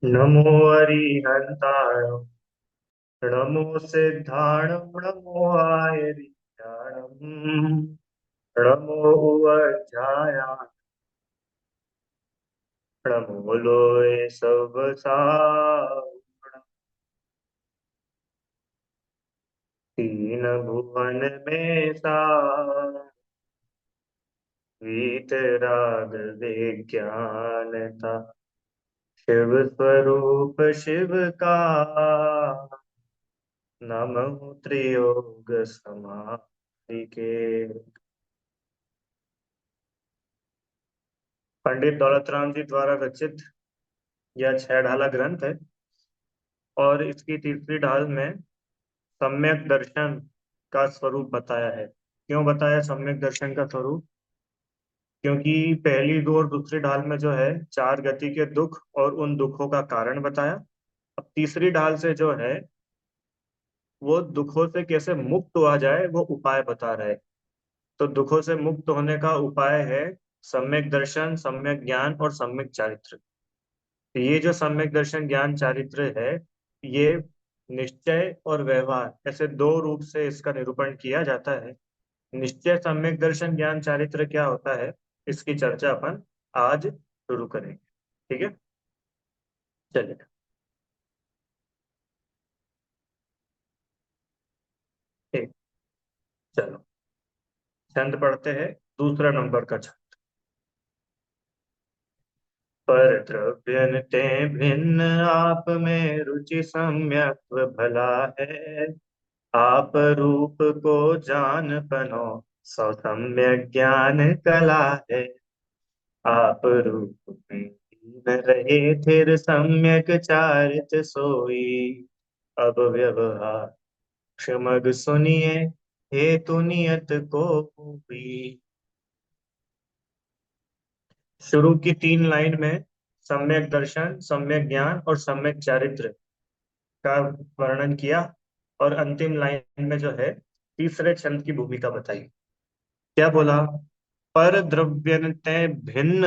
नमो अरिहंताय, नमो सिद्धाणं, नमो आयरिचाणं, नमो उवज्जाय, नमो लोय सब सावण। तीन भुवन में सार, वीतराग विज्ञानता, शिव स्वरूप शिव का, नमः त्रियोग समाधि के। पंडित दौलत राम जी द्वारा रचित यह छह ढाला ग्रंथ है। और इसकी तीसरी ढाल में सम्यक दर्शन का स्वरूप बताया है। क्यों बताया सम्यक दर्शन का स्वरूप? क्योंकि पहली दो और दूसरी ढाल में जो है चार गति के दुख और उन दुखों का कारण बताया। अब तीसरी ढाल से जो है वो दुखों से कैसे मुक्त हुआ जाए वो उपाय बता रहे। तो दुखों से मुक्त होने का उपाय है सम्यक दर्शन, सम्यक ज्ञान और सम्यक चारित्र। तो ये जो सम्यक दर्शन ज्ञान चारित्र है, ये निश्चय और व्यवहार ऐसे दो रूप से इसका निरूपण किया जाता है। निश्चय सम्यक दर्शन ज्ञान चारित्र क्या होता है, इसकी चर्चा अपन आज शुरू करेंगे। ठीक है, चलिए। ठीक, चलो छंद पढ़ते हैं। दूसरा नंबर का छंद। पर द्रव्य ते भिन्न, आप में रुचि सम्यक भला है। आप रूप को जान पनो, सौ सम्यक ज्ञान कला है। आप रूप में न रहे फिर सम्यक चारित सोई। अब व्यवहार क्षमग सुनिए, हेतु नियत को भी। शुरू की तीन लाइन में सम्यक दर्शन, सम्यक ज्ञान और सम्यक चारित्र का वर्णन किया। और अंतिम लाइन में जो है तीसरे छंद की भूमिका बताई। क्या बोला? पर द्रव्यन्ते भिन्न,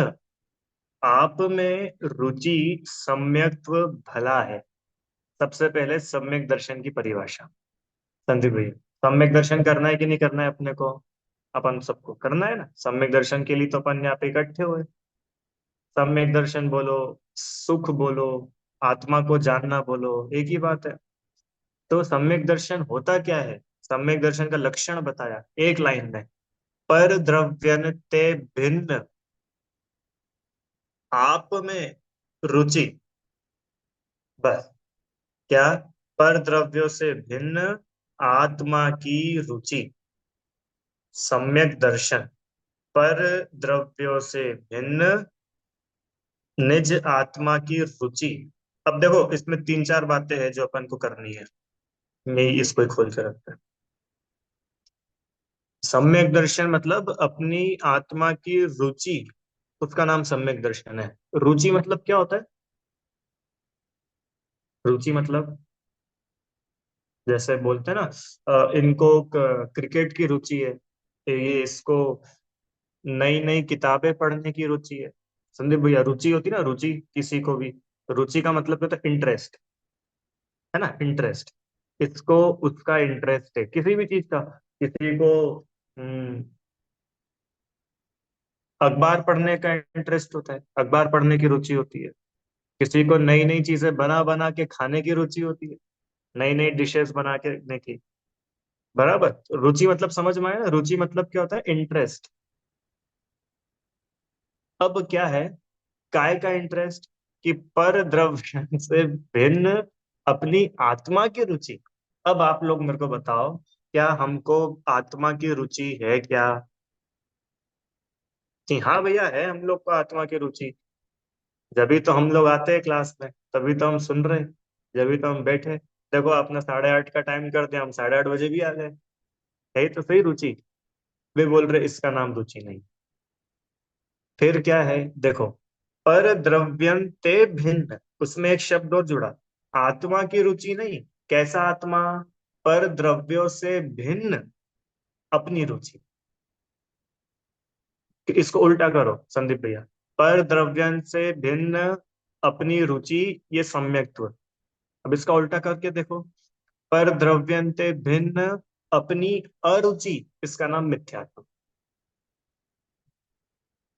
आप में रुचि सम्यक्त्व भला है। सबसे पहले सम्यक दर्शन की परिभाषा। संदीप भैया, सम्यक दर्शन करना है कि नहीं करना है अपने को? अपन सबको करना है ना। सम्यक दर्शन के लिए तो अपन यहाँ पे इकट्ठे हुए। सम्यक दर्शन बोलो, सुख बोलो, आत्मा को जानना बोलो, एक ही बात है। तो सम्यक दर्शन होता क्या है? सम्यक दर्शन का लक्षण बताया एक लाइन में। पर द्रव्यन्ते भिन्न, आप में रुचि। बस। क्या? पर द्रव्यों से भिन्न आत्मा की रुचि, सम्यक दर्शन। पर द्रव्यों से भिन्न निज आत्मा की रुचि। अब देखो इसमें तीन चार बातें हैं जो अपन को करनी है। मैं इसको ही खोल के रखते हैं। सम्यक दर्शन मतलब अपनी आत्मा की रुचि, उसका नाम सम्यक दर्शन है। रुचि मतलब क्या होता है? रुचि मतलब जैसे बोलते हैं ना, इनको क्रिकेट की रुचि है, ये इसको नई नई किताबें पढ़ने की रुचि है। संदीप भैया, रुचि होती है ना, रुचि किसी को भी। रुचि का मतलब होता है इंटरेस्ट, है ना, इंटरेस्ट। इसको उसका इंटरेस्ट है किसी भी चीज का। किसी को अखबार पढ़ने का इंटरेस्ट होता है, अखबार पढ़ने की रुचि होती है। किसी को नई नई चीजें बना बना के खाने की रुचि होती है, नई नई डिशेस बना के रखने की। बराबर। रुचि मतलब समझ में आया ना? रुचि मतलब क्या होता है? इंटरेस्ट। अब क्या है काय का इंटरेस्ट? कि पर द्रव्य से भिन्न अपनी आत्मा की रुचि। अब आप लोग मेरे को बताओ, क्या हमको आत्मा की रुचि है क्या? कि हाँ भैया, है हम लोग को आत्मा की रुचि। जभी तो हम लोग आते हैं क्लास में, तभी तो हम सुन रहे हैं, जभी तो हम बैठे। देखो आपने 8:30 का टाइम कर दिया, हम 8:30 बजे भी आ गए। है ही तो सही रुचि। वे बोल रहे इसका नाम रुचि नहीं। फिर क्या है देखो, पर द्रव्यं ते भिन्न, उसमें एक शब्द और जुड़ा। आत्मा की रुचि नहीं। कैसा आत्मा? पर द्रव्यों से भिन्न अपनी रुचि। इसको उल्टा करो संदीप भैया। पर द्रव्यन से भिन्न अपनी रुचि, ये सम्यक्त्व। अब इसका उल्टा करके देखो, पर द्रव्यंते भिन्न अपनी अरुचि, इसका नाम मिथ्यात्व।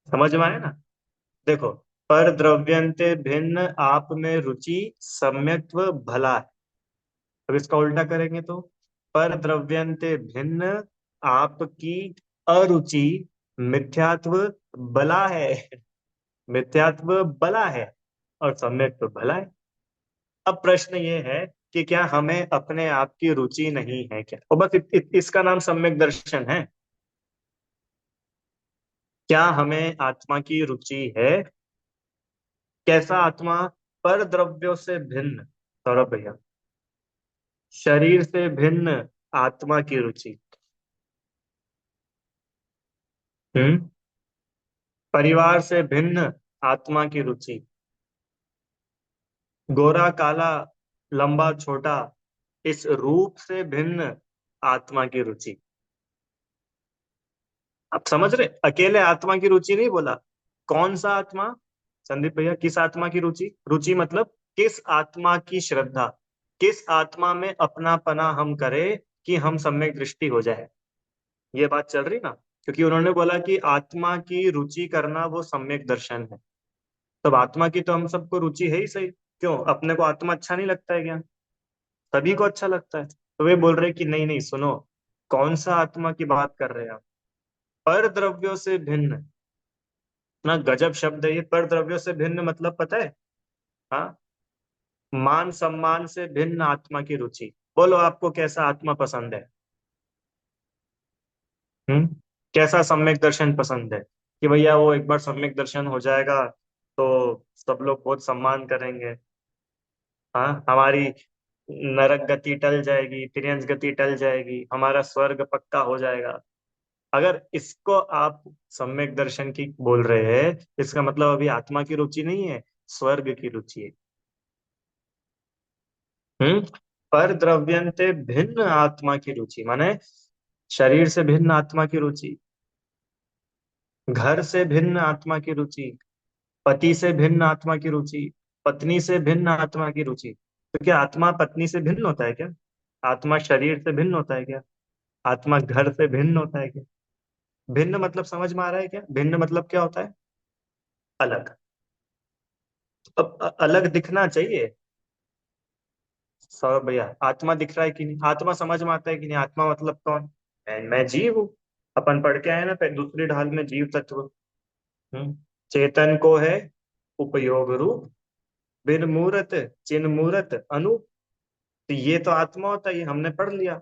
समझ में आया ना? देखो, पर द्रव्यंते भिन्न आप में रुचि सम्यक्त्व भला है। अब इसका उल्टा करेंगे तो, पर द्रव्यंते भिन्न आपकी अरुचि मिथ्यात्व बला है। मिथ्यात्व बला है और सम्यक्त्व भला है। अब प्रश्न ये है कि क्या हमें अपने आप की रुचि नहीं है क्या? और बस इसका नाम सम्यक दर्शन है। क्या हमें आत्मा की रुचि है? कैसा आत्मा? पर द्रव्यों से भिन्न, सौरभ भैया, शरीर से भिन्न आत्मा की रुचि। हम्म। परिवार से भिन्न आत्मा की रुचि। गोरा काला, लंबा छोटा, इस रूप से भिन्न आत्मा की रुचि। आप समझ रहे? अकेले आत्मा की रुचि नहीं बोला। कौन सा आत्मा? संदीप भैया, किस आत्मा की रुचि? रुचि मतलब किस आत्मा की श्रद्धा, किस आत्मा में अपनापना हम करें कि हम सम्यक दृष्टि हो जाए। ये बात चल रही ना? क्योंकि उन्होंने बोला कि आत्मा की रुचि करना वो सम्यक दर्शन है। तब आत्मा की तो हम सबको रुचि है ही सही। क्यों, अपने को आत्मा अच्छा नहीं लगता है क्या? सभी को अच्छा लगता है। तो वे बोल रहे कि नहीं नहीं, सुनो, कौन सा आत्मा की बात कर रहे हैं आप? पर द्रव्यों से भिन्न। ना गजब शब्द है ये, पर द्रव्यों से भिन्न मतलब पता है? हाँ, मान सम्मान से भिन्न आत्मा की रुचि। बोलो आपको कैसा आत्मा पसंद है? हम्म। कैसा सम्यक दर्शन पसंद है कि भैया वो एक बार सम्यक दर्शन हो जाएगा तो सब लोग बहुत सम्मान करेंगे। हाँ, हमारी नरक गति टल जाएगी, तिर्यंस गति टल जाएगी, हमारा स्वर्ग पक्का हो जाएगा। अगर इसको आप सम्यक दर्शन की बोल रहे हैं, इसका मतलब अभी आत्मा की रुचि नहीं है, स्वर्ग की रुचि है। हम्म। पर द्रव्यंते भिन्न आत्मा की रुचि माने शरीर से भिन्न आत्मा की रुचि, घर से भिन्न आत्मा की रुचि, पति से भिन्न आत्मा की रुचि, पत्नी से भिन्न आत्मा की रुचि। तो क्या आत्मा पत्नी से भिन्न होता है क्या? आत्मा शरीर से भिन्न होता है क्या? आत्मा घर से भिन्न होता है क्या? भिन्न मतलब समझ में आ रहा है क्या? भिन्न मतलब क्या होता है? अलग। अब अलग दिखना चाहिए। सौरभ भैया, आत्मा दिख रहा है कि नहीं? आत्मा समझ में आता है कि नहीं? आत्मा मतलब कौन? मैं जीव हूँ। अपन पढ़ के आए ना दूसरी ढाल में, जीव तत्व। हम्म। चेतन को है उपयोग रूप, बिन मूरत चिन्ह मूरत अनूप। तो ये तो आत्मा होता है, ये हमने पढ़ लिया।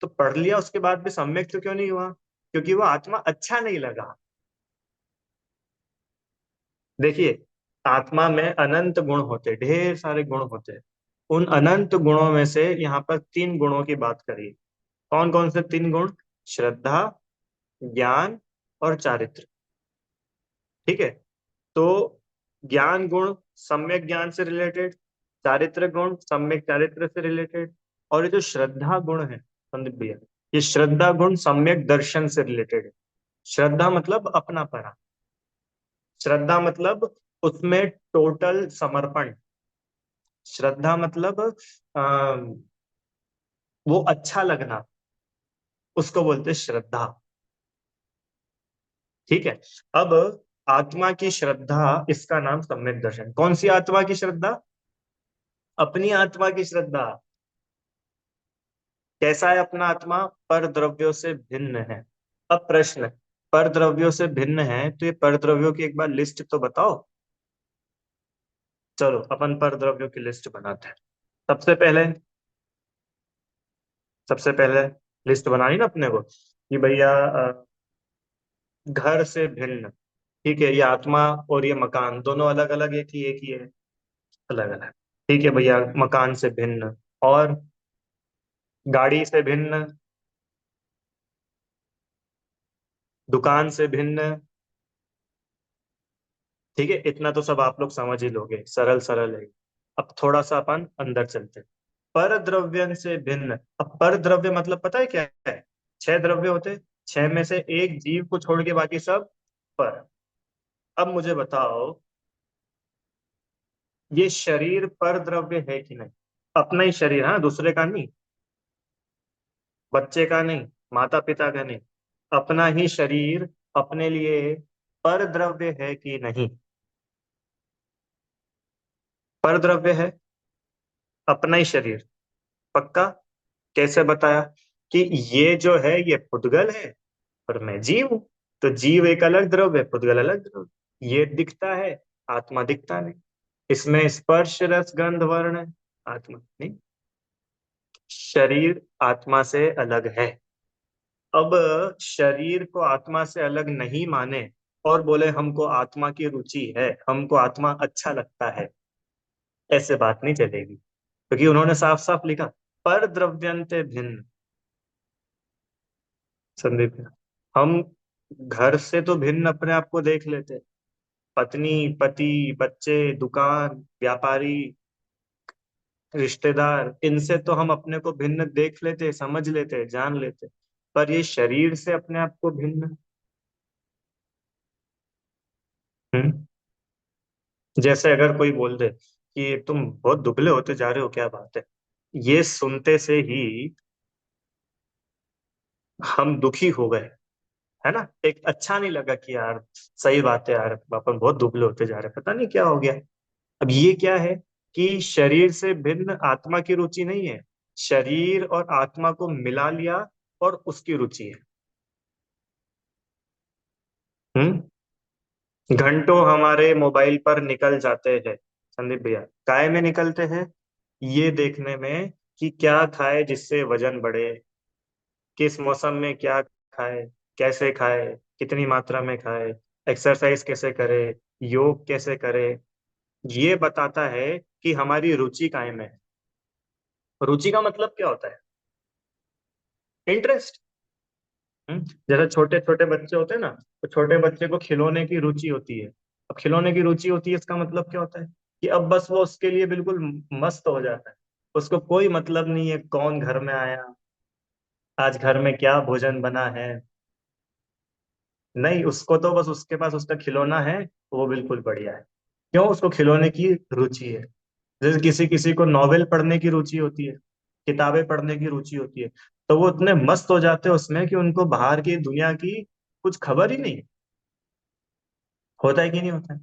तो पढ़ लिया, उसके बाद भी सम्यक तो क्यों नहीं हुआ? क्योंकि वो आत्मा अच्छा नहीं लगा। देखिए, आत्मा में अनंत गुण होते, ढेर सारे गुण होते हैं। उन अनंत गुणों में से यहाँ पर तीन गुणों की बात करिए। कौन कौन से तीन गुण? श्रद्धा, ज्ञान और चारित्र। ठीक है? तो ज्ञान गुण सम्यक ज्ञान से रिलेटेड, चारित्र गुण सम्यक चारित्र से रिलेटेड, और ये जो श्रद्धा गुण है संदीप भैया, ये श्रद्धा गुण सम्यक दर्शन से रिलेटेड है। श्रद्धा मतलब अपनापना, श्रद्धा मतलब उसमें टोटल समर्पण, श्रद्धा मतलब आ, वो अच्छा लगना, उसको बोलते हैं श्रद्धा। ठीक है? अब आत्मा की श्रद्धा, इसका नाम सम्यक दर्शन। कौन सी आत्मा की श्रद्धा? अपनी आत्मा की श्रद्धा। कैसा है अपना आत्मा? पर द्रव्यों से भिन्न है। अब प्रश्न, पर द्रव्यों से भिन्न है तो ये पर द्रव्यों की एक बार लिस्ट तो बताओ। चलो अपन पर द्रव्यों की लिस्ट बनाते हैं। सबसे पहले, सबसे पहले लिस्ट बनाई ना अपने को कि भैया घर से भिन्न। ठीक है, ये आत्मा और ये मकान दोनों अलग अलग है कि एक ही है? अलग अलग। ठीक है भैया, मकान से भिन्न। और गाड़ी से भिन्न, दुकान से भिन्न। ठीक है, इतना तो सब आप लोग समझ ही लोगे, सरल सरल है। अब थोड़ा सा अपन अंदर चलते हैं। पर द्रव्य से भिन्न। अब पर द्रव्य मतलब पता है क्या है? छह द्रव्य होते हैं, छह में से एक जीव को छोड़ के बाकी सब पर। अब मुझे बताओ, ये शरीर पर द्रव्य है कि नहीं? अपना ही शरीर, हाँ, दूसरे का नहीं, बच्चे का नहीं, माता पिता का नहीं, अपना ही शरीर अपने लिए पर द्रव्य है कि नहीं? पर द्रव्य है, अपना ही शरीर, पक्का? कैसे बताया कि ये जो है ये पुद्गल है और मैं जीव हूं? तो जीव एक अलग द्रव्य है, पुद्गल अलग द्रव्य। ये दिखता है, आत्मा दिखता नहीं। इसमें स्पर्श रस गंध वर्ण है, आत्मा नहीं। शरीर आत्मा से अलग है। अब शरीर को आत्मा से अलग नहीं माने और बोले हमको आत्मा की रुचि है, हमको आत्मा अच्छा लगता है, ऐसे बात नहीं चलेगी। क्योंकि उन्होंने साफ साफ लिखा, पर द्रव्यंते भिन्न। संदीप, हम घर से तो भिन्न अपने आप को देख लेते, पत्नी, पति, बच्चे, दुकान, व्यापारी, रिश्तेदार, इनसे तो हम अपने को भिन्न देख लेते, समझ लेते, जान लेते। पर ये शरीर से अपने आप को भिन्न। हम्म। जैसे अगर कोई बोल दे कि तुम बहुत दुबले होते जा रहे हो, क्या बात है, ये सुनते से ही हम दुखी हो गए, है ना? एक अच्छा नहीं लगा कि यार सही बात है यार, अपन बहुत दुबले होते जा रहे हैं, पता नहीं क्या हो गया। अब ये क्या है कि शरीर से भिन्न आत्मा की रुचि नहीं है, शरीर और आत्मा को मिला लिया और उसकी रुचि है। हम्म। घंटों हमारे मोबाइल पर निकल जाते हैं संदीप भैया, काय में निकलते हैं? ये देखने में कि क्या खाए जिससे वजन बढ़े, किस मौसम में क्या खाए, कैसे खाए, कितनी मात्रा में खाए, एक्सरसाइज कैसे करे, योग कैसे करे। ये बताता है कि हमारी रुचि काय में है। रुचि का मतलब क्या होता है? इंटरेस्ट। जैसे छोटे छोटे बच्चे होते हैं ना, तो छोटे बच्चे को खिलौने की रुचि होती है। अब खिलौने की रुचि होती है, इसका मतलब क्या होता है कि अब बस वो उसके लिए बिल्कुल मस्त हो जाता है। उसको कोई मतलब नहीं है कौन घर में आया, आज घर में क्या भोजन बना है। नहीं, उसको तो बस उसके पास उसका खिलौना है, वो बिल्कुल बढ़िया है। क्यों? उसको खिलौने की रुचि है। जैसे किसी किसी को नॉवेल पढ़ने की रुचि होती है, किताबें पढ़ने की रुचि होती है, तो वो इतने मस्त हो जाते हैं उसमें कि उनको बाहर की दुनिया की कुछ खबर ही नहीं। होता है कि नहीं होता है?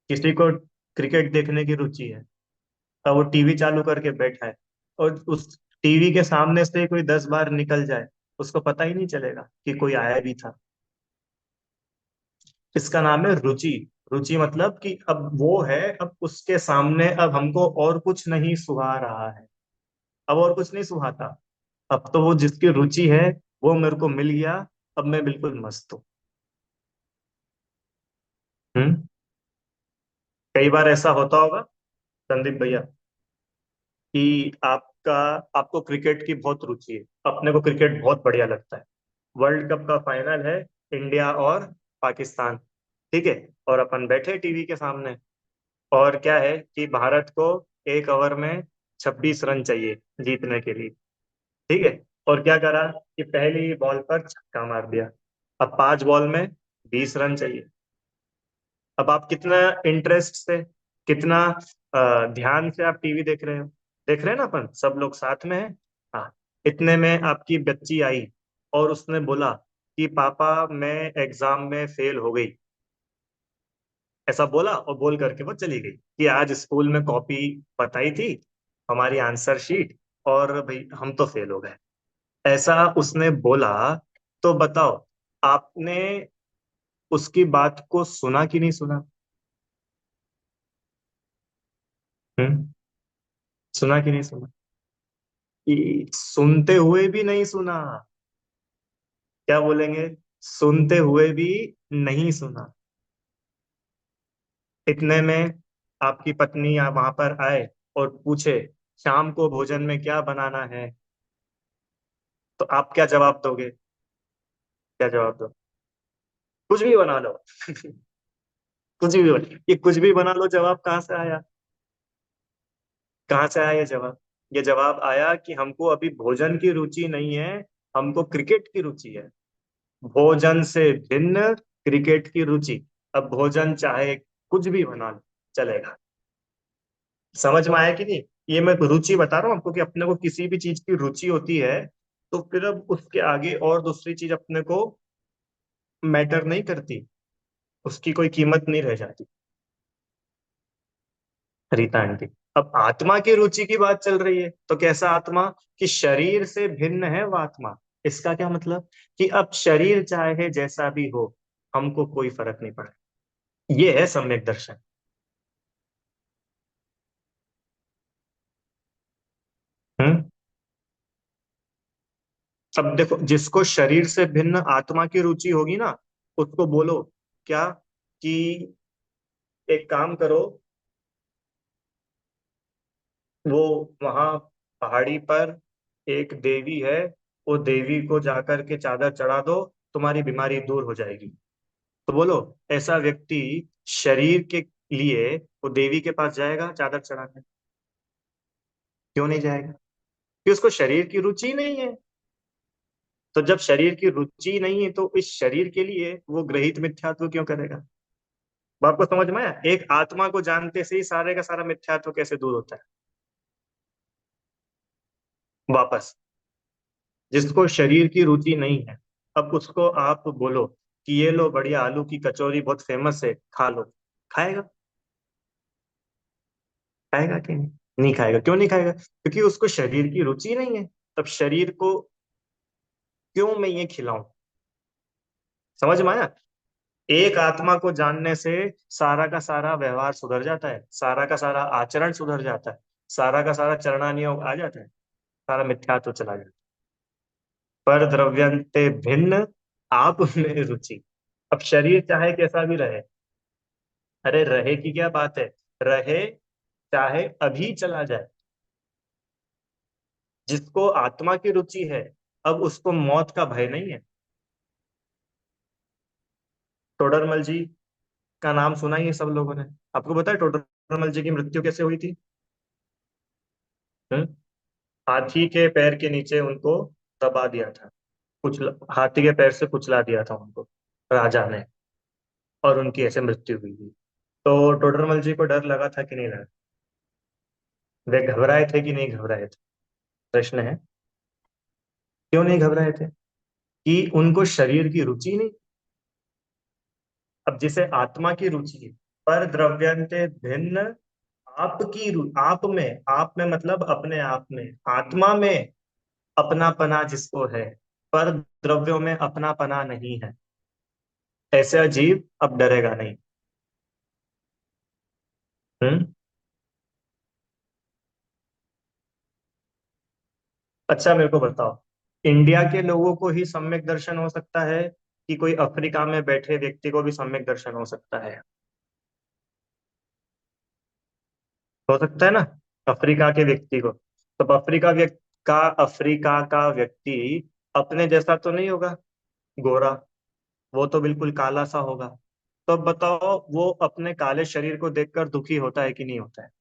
किसी को क्रिकेट देखने की रुचि है, तो वो टीवी चालू करके बैठा है, और उस टीवी के सामने से कोई 10 बार निकल जाए, उसको पता ही नहीं चलेगा कि कोई आया भी था। इसका नाम है रुचि। रुचि मतलब कि अब वो है, अब उसके सामने अब हमको और कुछ नहीं सुहा रहा है, अब और कुछ नहीं सुहाता। अब तो वो जिसकी रुचि है वो मेरे को मिल गया, अब मैं बिल्कुल मस्त हूँ। हम्म। कई बार ऐसा होता होगा संदीप भैया कि आपको क्रिकेट की बहुत रुचि है, अपने को क्रिकेट बहुत बढ़िया लगता है, वर्ल्ड कप का फाइनल है, इंडिया और पाकिस्तान, ठीक है, और अपन बैठे टीवी के सामने, और क्या है कि भारत को एक ओवर में 26 रन चाहिए जीतने के लिए, ठीक है। और क्या करा कि पहली बॉल पर छक्का मार दिया, अब 5 बॉल में 20 रन चाहिए। अब आप कितना इंटरेस्ट से, कितना ध्यान से आप टीवी देख रहे हैं ना, अपन सब लोग साथ में है। हाँ। इतने में आपकी बच्ची आई और उसने बोला कि पापा मैं एग्जाम में फेल हो गई, ऐसा बोला, और बोल करके वो चली गई कि आज स्कूल में कॉपी बताई थी, हमारी आंसर शीट, और भाई हम तो फेल हो गए, ऐसा उसने बोला। तो बताओ, आपने उसकी बात को सुना कि नहीं सुना? हम्म। सुना कि नहीं सुना? कि सुनते हुए भी नहीं सुना। क्या बोलेंगे? सुनते हुए भी नहीं सुना। इतने में आपकी पत्नी वहां पर आए और पूछे शाम को भोजन में क्या बनाना है, तो आप क्या जवाब दोगे? क्या जवाब दो? कुछ भी बना लो। कुछ भी ये कुछ भी बना लो जवाब कहाँ से आया? कहाँ से आया ये जवाब? ये जवाब आया कि हमको अभी भोजन की रुचि नहीं है, हमको क्रिकेट की रुचि है। भोजन से भिन्न क्रिकेट की रुचि। अब भोजन चाहे कुछ भी बना लो, चलेगा। समझ में आया कि नहीं? ये मैं रुचि बता रहा हूँ आपको कि अपने को किसी भी चीज की रुचि होती है, तो फिर अब उसके आगे और दूसरी चीज अपने को मैटर नहीं करती, उसकी कोई कीमत नहीं रह जाती। रीता आंटी। अब आत्मा की रुचि की बात चल रही है, तो कैसा आत्मा? कि शरीर से भिन्न है वो आत्मा। इसका क्या मतलब? कि अब शरीर चाहे जैसा भी हो, हमको कोई फर्क नहीं पड़ा। ये है सम्यक दर्शन। हम्म। अब देखो, जिसको शरीर से भिन्न आत्मा की रुचि होगी ना, उसको बोलो क्या, कि एक काम करो, वो वहां पहाड़ी पर एक देवी है, वो देवी को जाकर के चादर चढ़ा दो, तुम्हारी बीमारी दूर हो जाएगी। तो बोलो, ऐसा व्यक्ति शरीर के लिए वो देवी के पास जाएगा चादर चढ़ाने? क्यों नहीं जाएगा? कि उसको शरीर की रुचि नहीं है। तो जब शरीर की रुचि नहीं है, तो इस शरीर के लिए वो ग्रहित मिथ्यात्व क्यों करेगा? वो आपको समझ में आया? एक आत्मा को जानते से ही सारे का सारा मिथ्यात्व कैसे दूर होता है। वापस, जिसको शरीर की रुचि नहीं है, अब उसको आप बोलो कि ये लो बढ़िया आलू की कचौरी बहुत फेमस है, खा लो। खाएगा? खाएगा कि नहीं? नहीं खाएगा। क्यों नहीं खाएगा? क्योंकि उसको शरीर की रुचि नहीं है। तब शरीर को क्यों मैं ये खिलाऊं? समझ में आया? एक आत्मा को जानने से सारा का सारा व्यवहार सुधर जाता है, सारा का सारा आचरण सुधर जाता है, सारा का सारा चरणानियोग आ जाता है, सारा मिथ्यात्व चला जाता है। पर द्रव्यंते भिन्न आप में रुचि। अब शरीर चाहे कैसा भी रहे, अरे रहे की क्या बात है, रहे चाहे अभी चला जाए, जिसको आत्मा की रुचि है, अब उसको मौत का भय नहीं है। टोडरमल जी का नाम सुना ही है सब लोगों ने। आपको पता है टोडरमल जी की मृत्यु कैसे हुई थी? हम्म? हाथी के पैर के नीचे उनको दबा दिया था, हाथी के पैर से कुचला दिया था उनको राजा ने, और उनकी ऐसे मृत्यु हुई थी। तो टोडरमल जी को डर लगा था कि नहीं लगा? वे घबराए थे कि नहीं घबराए थे? प्रश्न है। क्यों नहीं घबराए थे? कि उनको शरीर की रुचि नहीं। अब जिसे आत्मा की रुचि है, पर द्रव्यंते भिन्न आप में मतलब अपने आप में, आत्मा में अपनापना जिसको है, पर द्रव्यों में अपनापना नहीं है, ऐसा जीव अब डरेगा नहीं। हम्म। अच्छा मेरे को बताओ, इंडिया के लोगों को ही सम्यक दर्शन हो सकता है, कि कोई अफ्रीका में बैठे व्यक्ति को भी सम्यक दर्शन हो सकता है? हो सकता है ना, अफ्रीका के व्यक्ति को। तो अफ्रीका का व्यक्ति अपने जैसा तो नहीं होगा, गोरा, वो तो बिल्कुल काला सा होगा। तो अब बताओ, वो अपने काले शरीर को देखकर दुखी होता है कि नहीं होता है?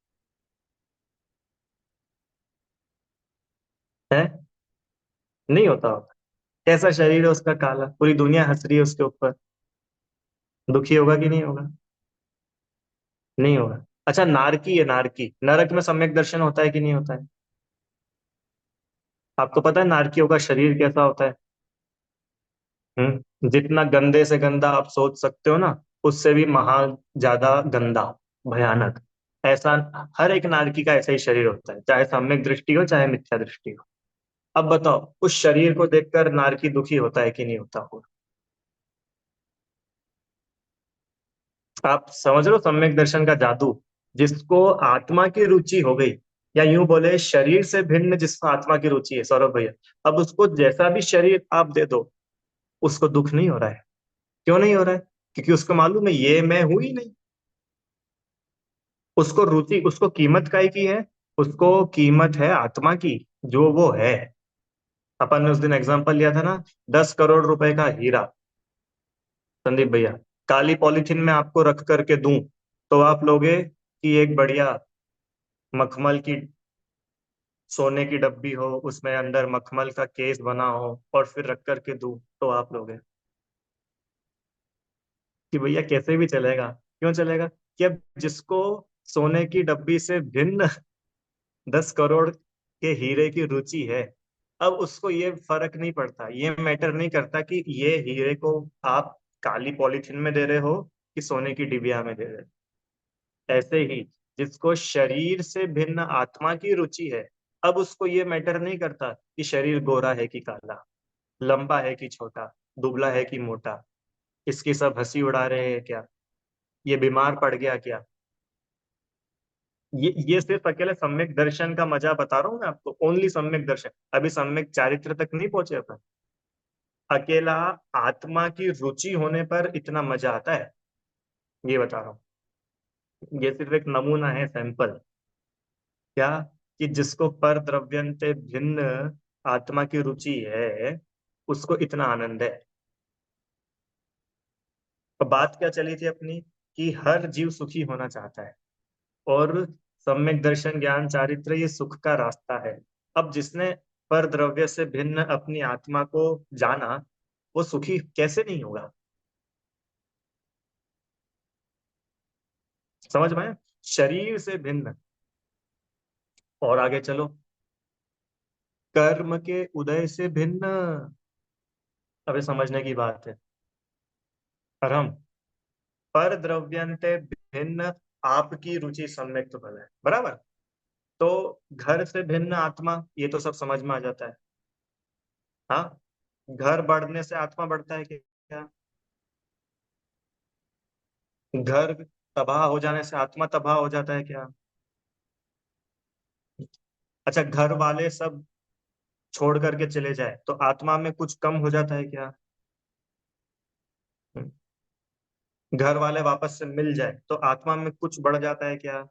नहीं होता होगा। कैसा शरीर है उसका, काला, पूरी दुनिया हंस रही है उसके ऊपर, दुखी होगा कि नहीं होगा? नहीं होगा। अच्छा, नारकी है, नारकी, नरक में सम्यक दर्शन होता है कि नहीं होता है? आपको पता है नारकियों का शरीर कैसा होता है? जितना गंदे से गंदा आप सोच सकते हो ना, उससे भी महा ज्यादा गंदा, भयानक। ऐसा हर एक नारकी का ऐसा ही शरीर होता है, चाहे सम्यक दृष्टि हो चाहे मिथ्या दृष्टि हो। अब बताओ, उस शरीर को देखकर नारकी दुखी होता है कि नहीं होता? आप समझ लो सम्यक दर्शन का जादू। जिसको आत्मा की रुचि हो गई, या यूं बोले शरीर से भिन्न जिसको आत्मा की रुचि है, सौरभ भैया, अब उसको जैसा भी शरीर आप दे दो, उसको दुख नहीं हो रहा है। क्यों नहीं हो रहा है? क्योंकि उसको मालूम है ये मैं हूं ही नहीं। उसको रुचि, उसको कीमत काय की है? उसको कीमत है आत्मा की, जो वो है। अपन ने उस दिन एग्जांपल लिया था ना, 10 करोड़ रुपए का हीरा, संदीप भैया, काली पॉलिथीन में आपको रख करके दूं, तो आप लोगे? कि एक बढ़िया मखमल की, सोने की डब्बी हो, उसमें अंदर मखमल का केस बना हो, और फिर रख करके दूं, तो आप लोगे? कि भैया कैसे भी चलेगा। क्यों चलेगा? कि अब जिसको सोने की डब्बी से भिन्न 10 करोड़ के हीरे की रुचि है, अब उसको ये फर्क नहीं पड़ता, ये मैटर नहीं करता कि ये हीरे को आप काली पॉलीथीन में दे रहे हो कि सोने की डिबिया में दे रहे हो। ऐसे ही जिसको शरीर से भिन्न आत्मा की रुचि है, अब उसको ये मैटर नहीं करता कि शरीर गोरा है कि काला, लंबा है कि छोटा, दुबला है कि मोटा, इसकी सब हंसी उड़ा रहे हैं क्या, ये बीमार पड़ गया क्या। ये सिर्फ अकेले सम्यक दर्शन का मजा बता रहा हूँ मैं आपको, ओनली सम्यक दर्शन। अभी सम्यक चारित्र तक नहीं पहुंचे अपन। अकेला आत्मा की रुचि होने पर इतना मजा आता है, ये बता रहा हूँ। ये सिर्फ एक नमूना है, सैंपल। क्या? कि जिसको पर द्रव्यंते भिन्न आत्मा की रुचि है, उसको इतना आनंद है। तो बात क्या चली थी अपनी? कि हर जीव सुखी होना चाहता है, और सम्यक दर्शन ज्ञान चारित्र ये सुख का रास्ता है। अब जिसने पर द्रव्य से भिन्न अपनी आत्मा को जाना, वो सुखी कैसे नहीं होगा? समझ में आया? शरीर से भिन्न। और आगे चलो, कर्म के उदय से भिन्न। अबे समझने की बात है। परम पर द्रव्यंते भिन्न, आपकी रुचि सम्यक तो भला है, बराबर। तो घर से भिन्न आत्मा, ये तो सब समझ में आ जाता है। हाँ, घर बढ़ने से आत्मा बढ़ता है क्या? घर तबाह हो जाने से आत्मा तबाह हो जाता है क्या? अच्छा, घर वाले सब छोड़ करके चले जाए तो आत्मा में कुछ कम हो जाता है क्या? घर वाले वापस से मिल जाए तो आत्मा में कुछ बढ़ जाता है क्या?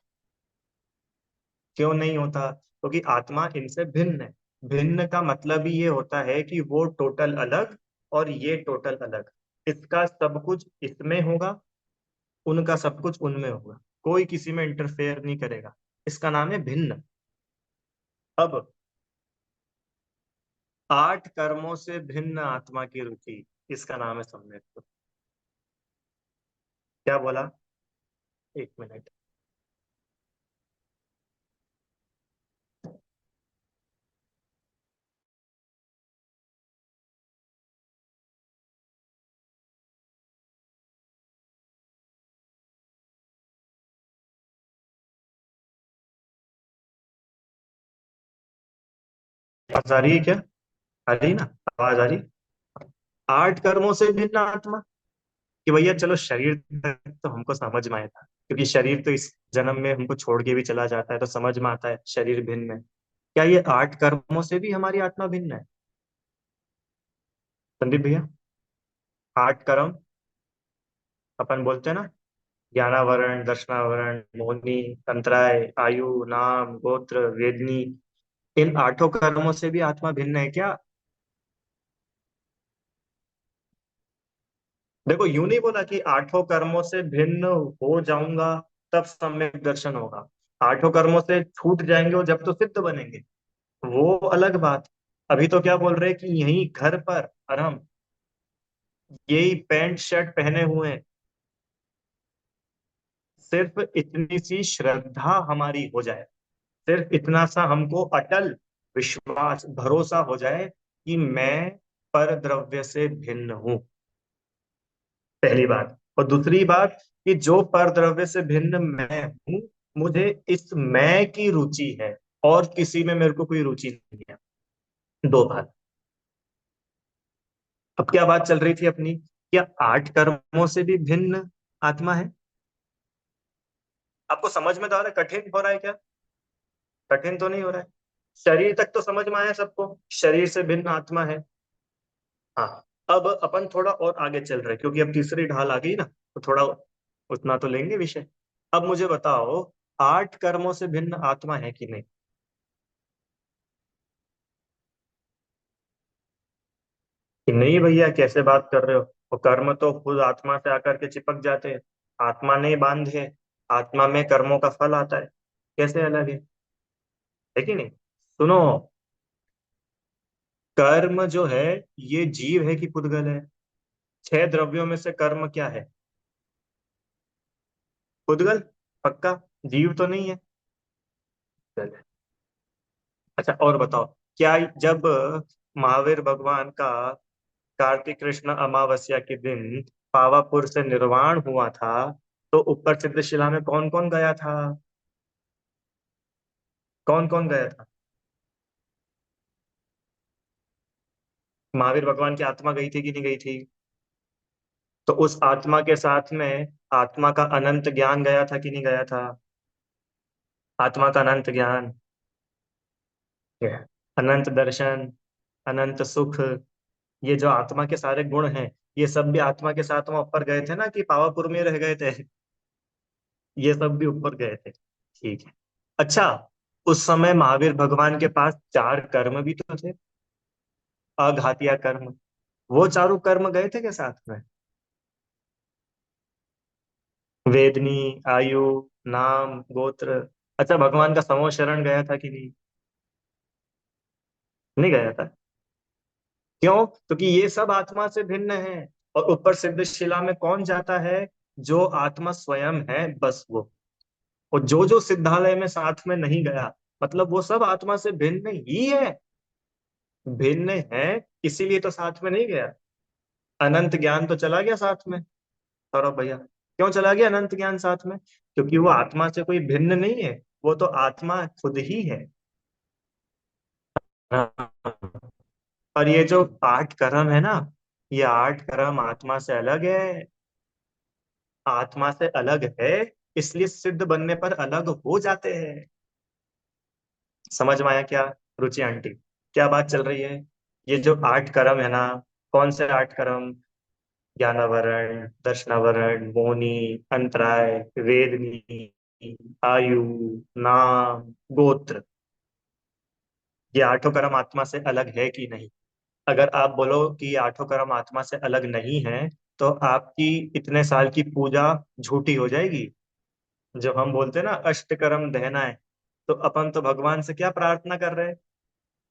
क्यों नहीं होता? क्योंकि आत्मा इनसे भिन्न है। भिन्न का मतलब ही ये होता है कि वो टोटल अलग और ये टोटल अलग। इसका सब कुछ इसमें होगा, उनका सब कुछ उनमें होगा, कोई किसी में इंटरफेयर नहीं करेगा। इसका नाम है भिन्न। अब 8 कर्मों से भिन्न आत्मा की रुचि, इसका नाम है सम्यक। क्या बोला? 1 मिनट। आवाज आ रही है क्या? आ रही ना? आवाज आ रही? 8 कर्मों से भिन्न आत्मा, कि भैया चलो शरीर तक तो हमको समझ में आया था, क्योंकि शरीर तो इस जन्म में हमको छोड़ के भी चला जाता है, तो समझ में आता है शरीर भिन्न है। क्या ये 8 कर्मों से भी हमारी आत्मा भिन्न है? संदीप भैया, 8 कर्म अपन बोलते हैं ना, ज्ञानावरण, दर्शनावरण, मोहिनी, अंतराय, आयु, नाम, गोत्र, वेदनी, इन 8 कर्मों से भी आत्मा भिन्न है क्या? देखो, यूं नहीं बोला कि 8 कर्मों से भिन्न हो जाऊंगा तब सम्यक दर्शन होगा। 8 कर्मों से छूट जाएंगे वो जब तो सिद्ध बनेंगे, वो अलग बात। अभी तो क्या बोल रहे हैं कि यही घर पर, और हम यही पैंट शर्ट पहने हुए हैं, सिर्फ इतनी सी श्रद्धा हमारी हो जाए, सिर्फ इतना सा हमको अटल विश्वास भरोसा हो जाए कि मैं पर द्रव्य से भिन्न हूं। पहली बात। और दूसरी बात, कि जो पर द्रव्य से भिन्न मैं हूं, मुझे इस मैं की रुचि है, और किसी में मेरे को कोई रुचि नहीं है। 2 बात। अब क्या बात चल रही थी अपनी? क्या 8 कर्मों से भी भिन्न आत्मा है? आपको समझ में तो आ रहा है? कठिन हो रहा है क्या? कठिन तो नहीं हो रहा है? शरीर तक तो समझ में आया सबको, शरीर से भिन्न आत्मा है। हाँ। अब अपन थोड़ा और आगे चल रहे हैं, क्योंकि अब तीसरी ढाल आ गई ना, तो थोड़ा उतना तो लेंगे विषय। अब मुझे बताओ, 8 कर्मों से भिन्न आत्मा है कि नहीं? कि नहीं भैया, कैसे बात कर रहे हो? वो कर्म तो खुद आत्मा से आकर के चिपक जाते हैं, आत्मा नहीं बांधे, आत्मा में कर्मों का फल आता है, कैसे अलग है कि नहीं? सुनो, कर्म जो है, ये जीव है कि पुद्गल है? 6 द्रव्यों में से कर्म क्या है? उद्गल, पक्का। जीव तो नहीं है। चल। अच्छा और बताओ, क्या जब महावीर भगवान का कार्तिक कृष्ण अमावस्या के दिन पावापुर से निर्वाण हुआ था, तो ऊपर सिद्धशिला में कौन कौन गया था? कौन कौन गया था? महावीर भगवान की आत्मा गई थी कि नहीं गई थी? तो उस आत्मा के साथ में आत्मा का अनंत ज्ञान गया था कि नहीं गया था? आत्मा का अनंत ज्ञान, अनंत दर्शन, अनंत सुख, ये जो आत्मा के सारे गुण हैं, ये सब भी आत्मा के साथ वहां ऊपर गए थे ना, कि पावापुर में रह गए थे? ये सब भी ऊपर गए थे। ठीक है। अच्छा, उस समय महावीर भगवान के पास चार कर्म भी तो थे, अघातिया कर्म। वो चारों कर्म गए थे के साथ में? वेदनी, आयु, नाम, गोत्र। अच्छा, भगवान का समो शरण गया था कि नहीं? नहीं गया था। क्यों? क्योंकि ये सब आत्मा से भिन्न है। और ऊपर सिद्धशिला में कौन जाता है? जो आत्मा स्वयं है, बस वो। और जो जो सिद्धालय में साथ में नहीं गया, मतलब वो सब आत्मा से भिन्न ही है। भिन्न है, इसीलिए तो साथ में नहीं गया। अनंत ज्ञान तो चला गया साथ में। सौरभ भैया, क्यों चला गया अनंत ज्ञान साथ में? क्योंकि वो आत्मा से कोई भिन्न नहीं है, वो तो आत्मा खुद ही है। हाँ। और ये जो आठ कर्म है ना, ये आठ कर्म आत्मा से अलग है। आत्मा से अलग है, इसलिए सिद्ध बनने पर अलग हो जाते हैं। समझ में आया क्या? रुचि आंटी, क्या बात चल रही है? ये जो आठ कर्म है ना, कौन से आठ कर्म? ज्ञानावरण, दर्शनावरण, मौनी, अंतराय, वेदनी, आयु, नाम, गोत्र, ये आठों कर्म आत्मा से अलग है कि नहीं? अगर आप बोलो कि ये आठों कर्म आत्मा से अलग नहीं है, तो आपकी इतने साल की पूजा झूठी हो जाएगी। जब हम बोलते हैं ना अष्ट कर्म दहना है, तो अपन तो भगवान से क्या प्रार्थना कर रहे हैं?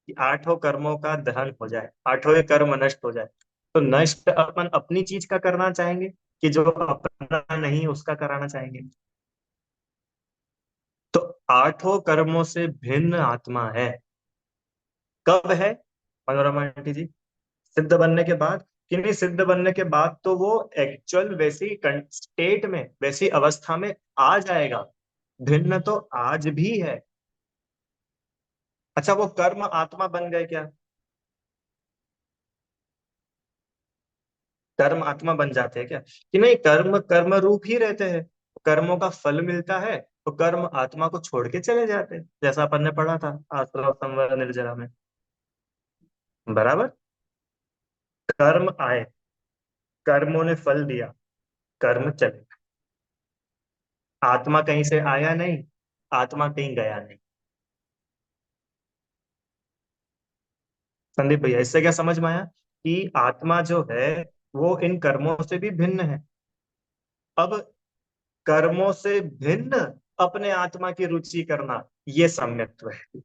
कि आठों कर्मों का दहन हो जाए, आठों कर्म नष्ट हो जाए। तो नष्ट अपन अपनी चीज का करना चाहेंगे, कि जो अपना नहीं उसका कराना चाहेंगे? तो आठों कर्मों से भिन्न आत्मा है। कब है? मनोरमा आंटी जी, सिद्ध बनने के बाद? कि नहीं, सिद्ध बनने के बाद तो वो एक्चुअल वैसी स्टेट में, वैसी अवस्था में आ जाएगा। भिन्न तो आज भी है। अच्छा, वो कर्म आत्मा बन गए क्या? कर्म आत्मा बन जाते हैं क्या? कि नहीं, कर्म कर्म रूप ही रहते हैं। कर्मों का फल मिलता है, तो कर्म आत्मा को छोड़ के चले जाते हैं, जैसा अपन ने पढ़ा था आश्रव संवर निर्जरा में। बराबर। कर्म आए, कर्मों ने फल दिया, कर्म चले। आत्मा कहीं से आया नहीं, आत्मा कहीं गया नहीं। संदीप भैया, इससे क्या समझ में आया? कि आत्मा जो है, वो इन कर्मों से भी भिन्न है। अब कर्मों से भिन्न अपने आत्मा की रुचि करना, ये सम्यक्त्व है।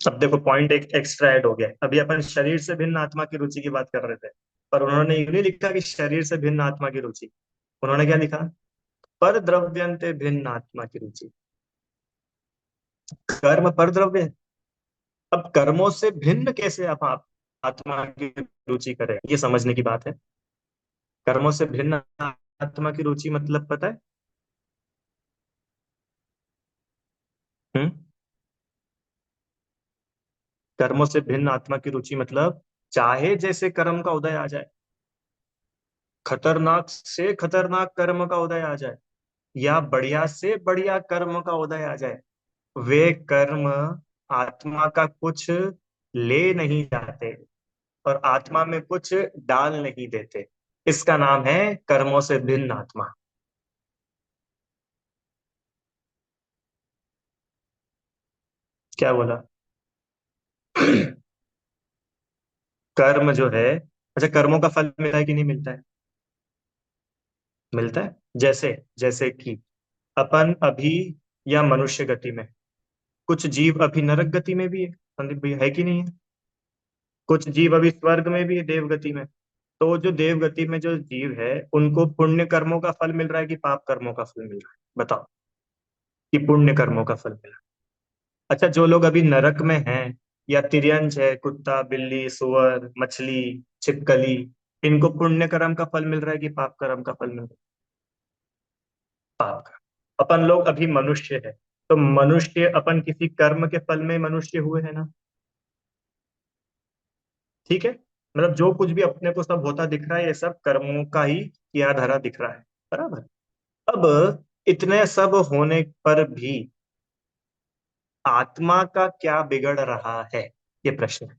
अब देखो, पॉइंट एक एक्स्ट्रा ऐड हो गया। अभी अपन शरीर से भिन्न आत्मा की रुचि की बात कर रहे थे, पर उन्होंने ये नहीं लिखा कि शरीर से भिन्न आत्मा की रुचि। उन्होंने क्या लिखा? पर द्रव्यंते भिन्न आत्मा की रुचि। कर्म पर द्रव्य है। अब कर्मों से भिन्न कैसे आप आत्मा की रुचि करें, ये समझने की बात है। कर्मों से भिन्न आत्मा की रुचि मतलब पता है? हम्म। कर्मों से भिन्न आत्मा की रुचि मतलब, चाहे जैसे कर्म का उदय आ जाए, खतरनाक से खतरनाक कर्म का उदय आ जाए, या बढ़िया से बढ़िया कर्म का उदय आ जाए, वे कर्म आत्मा का कुछ ले नहीं जाते, और आत्मा में कुछ डाल नहीं देते। इसका नाम है कर्मों से भिन्न आत्मा। क्या बोला? कर्म जो है, अच्छा, कर्मों का फल मिलता है कि नहीं मिलता है? मिलता है। जैसे, जैसे कि अपन अभी, या मनुष्य गति में, कुछ जीव अभी नरक गति में भी है, संदीप भैया, है कि नहीं है? कुछ जीव अभी स्वर्ग में भी है, देव गति में। तो जो देव गति में जो जीव है उनको पुण्य कर्मों का फल मिल रहा है कि पाप कर्मों का फल मिल रहा है, बताओ। कि पुण्य कर्मों का फल मिल रहा है। अच्छा, जो लोग अभी नरक में हैं, या तिर्यंच है, कुत्ता बिल्ली सुअर मछली छिपकली, इनको पुण्य कर्म का फल मिल रहा है कि पाप कर्म का फल मिल रहा है? पाप का। अपन लोग अभी मनुष्य है, तो मनुष्य अपन किसी कर्म के फल में मनुष्य हुए हैं ना। ठीक है, मतलब जो कुछ भी अपने को सब होता दिख रहा है ये सब कर्मों का ही किया धरा दिख रहा है, बराबर। अब इतने सब होने पर भी आत्मा का क्या बिगड़ रहा है, ये प्रश्न है।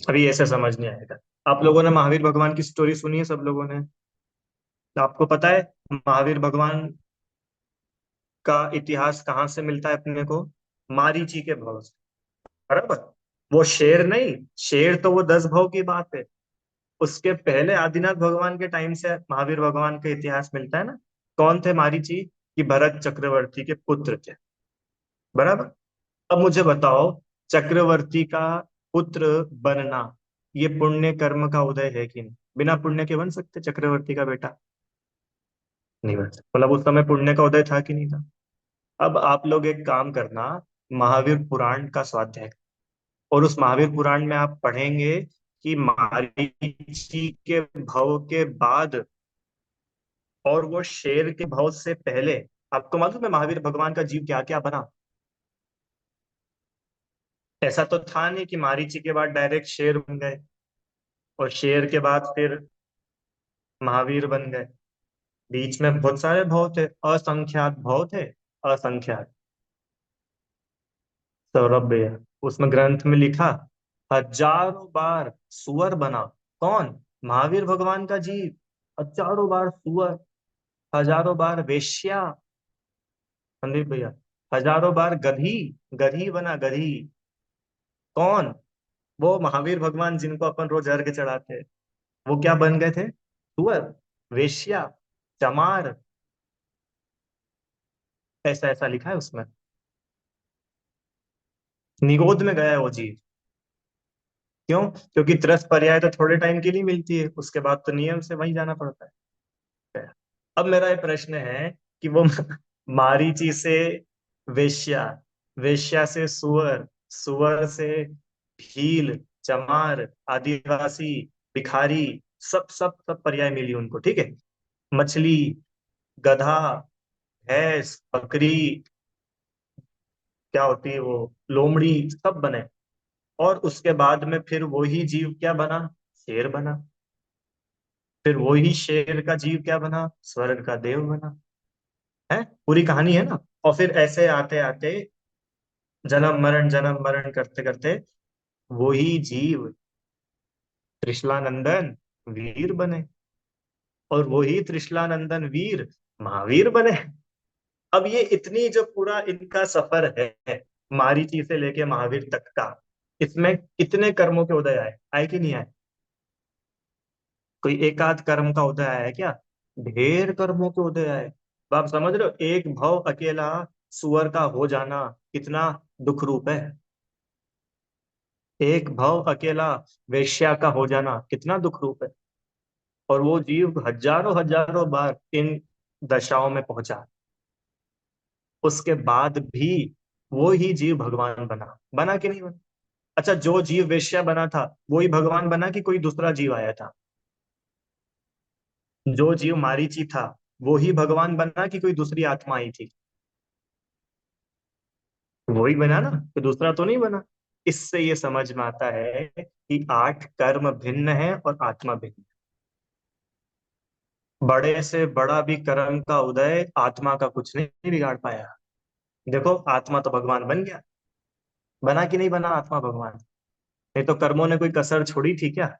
अभी ऐसे समझ नहीं आएगा। आप लोगों ने महावीर भगवान की स्टोरी सुनी है, सब लोगों ने। तो आपको पता है महावीर भगवान का इतिहास कहाँ से मिलता है अपने को? मारीची के भव से, बराबर। वो शेर नहीं, शेर तो वो 10 भव की बात है। उसके पहले आदिनाथ भगवान के टाइम से महावीर भगवान का इतिहास मिलता है ना। कौन थे मारीची? कि भरत चक्रवर्ती के पुत्र थे, बराबर। अब मुझे बताओ, चक्रवर्ती का पुत्र बनना ये पुण्य कर्म का उदय है कि नहीं? बिना पुण्य के बन सकते चक्रवर्ती का बेटा? नहीं बन सकता। मतलब उस समय पुण्य का उदय था कि नहीं था? अब आप लोग एक काम करना, महावीर पुराण का स्वाध्याय, और उस महावीर पुराण में आप पढ़ेंगे कि मारीची के भव के बाद और वो शेर के भव से पहले, आपको मालूम है महावीर भगवान का जीव क्या क्या बना? ऐसा तो था नहीं कि मारीची के बाद डायरेक्ट शेर बन गए, और शेर के बाद फिर महावीर बन गए। बीच में बहुत सारे भव थे, असंख्यात भव थे, असंख्यात। सौरभ भैया, उसमें ग्रंथ में लिखा, हजारों बार सुअर बना। कौन? महावीर भगवान का जीव। हजारों बार सुअर, हजारों बार वेश्या। संदीप भैया, हजारों बार गधी, गधी बना, गधी। कौन? वो महावीर भगवान जिनको अपन रोज अर्घ चढ़ाते हैं, वो क्या बन गए थे? सुअर, वेश्या, चमार। ऐसा ऐसा लिखा है उसमें। निगोद में गया है वो जीव। क्यों? क्योंकि त्रस पर्याय तो थोड़े टाइम के लिए मिलती है, उसके बाद तो नियम से वहीं जाना पड़ता है। अब मेरा ये प्रश्न है कि वो मारीची से वेश्या, वेश्या से सुअर, सुअर से भील, चमार, आदिवासी, भिखारी, सब सब सब पर्याय मिली उनको, ठीक है। मछली, गधा, भैंस, बकरी, क्या होती है वो, लोमड़ी, सब बने। और उसके बाद में फिर वही जीव क्या बना? शेर बना। फिर वही शेर का जीव क्या बना? स्वर्ग का देव बना। है, पूरी कहानी है ना। और फिर ऐसे आते आते जन्म मरण करते करते वही जीव त्रिशलानंदन वीर बने, और वही त्रिशलानंदन वीर महावीर बने। अब ये इतनी जो पूरा इनका सफर है, मारीची से लेके महावीर तक का, इसमें कितने कर्मों के उदय आए, आए कि नहीं आए? कोई एक आध कर्म का उदय आया है क्या? ढेर कर्मों के उदय आए। तो आप समझ रहे हो, एक भव अकेला सुअर का हो जाना कितना दुख रूप है। एक भव अकेला वेश्या का हो जाना कितना दुख रूप है। और वो जीव हजारों हजारों बार इन दशाओं में पहुंचा, उसके बाद भी वो ही जीव भगवान बना, बना कि नहीं बना? अच्छा, जो जीव वेश्या बना था वही भगवान बना कि कोई दूसरा जीव आया था? जो जीव मारीची था वो ही भगवान बना कि कोई दूसरी आत्मा आई थी? वही बना ना, तो दूसरा तो नहीं बना। इससे ये समझ में आता है कि 8 कर्म भिन्न है और आत्मा भिन्न। बड़े से बड़ा भी कर्म का उदय आत्मा का कुछ नहीं बिगाड़ पाया। देखो, आत्मा तो भगवान बन गया, बना कि नहीं बना आत्मा भगवान? नहीं तो कर्मों ने कोई कसर छोड़ी थी क्या?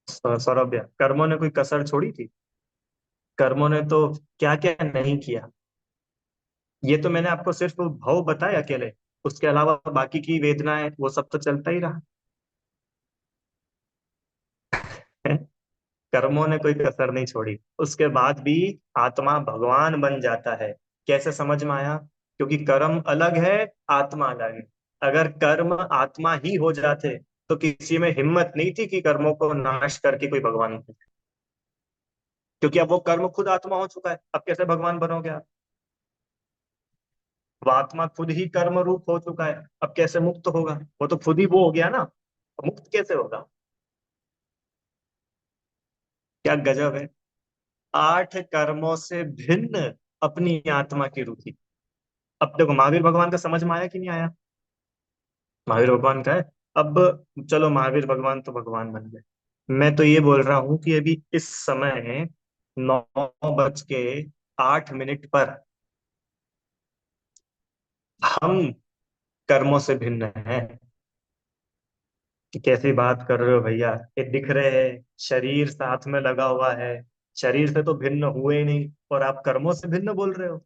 सौरभ्य, कर्मों ने कोई कसर छोड़ी थी? कर्मों ने तो क्या क्या नहीं किया। ये तो मैंने आपको सिर्फ भव बताए अकेले, उसके अलावा बाकी की वेदनाएं वो सब तो चलता ही रहा है। कर्मों ने कोई कसर नहीं छोड़ी, उसके बाद भी आत्मा भगवान बन जाता है। कैसे समझ में आया? क्योंकि कर्म अलग है, आत्मा अलग है। अगर कर्म आत्मा ही हो जाते तो किसी में हिम्मत नहीं थी कि कर्मों को नाश करके कोई भगवान बने। क्योंकि अब वो कर्म खुद आत्मा हो चुका है, अब कैसे भगवान बनोगे आप? वो आत्मा खुद ही कर्म रूप हो चुका है, अब कैसे मुक्त होगा? वो तो खुद ही वो हो गया ना, अब मुक्त कैसे होगा? क्या गजब है। 8 कर्मों से भिन्न अपनी आत्मा की रुचि। अब देखो महावीर भगवान का समझ में आया कि नहीं आया? महावीर भगवान का है। अब चलो महावीर भगवान तो भगवान बन गए। मैं तो ये बोल रहा हूं कि अभी इस समय 9:08 पर हम कर्मों से भिन्न हैं। कि कैसी बात कर रहे हो भैया, ये दिख रहे हैं, शरीर साथ में लगा हुआ है, शरीर से तो भिन्न हुए ही नहीं, और आप कर्मों से भिन्न बोल रहे हो?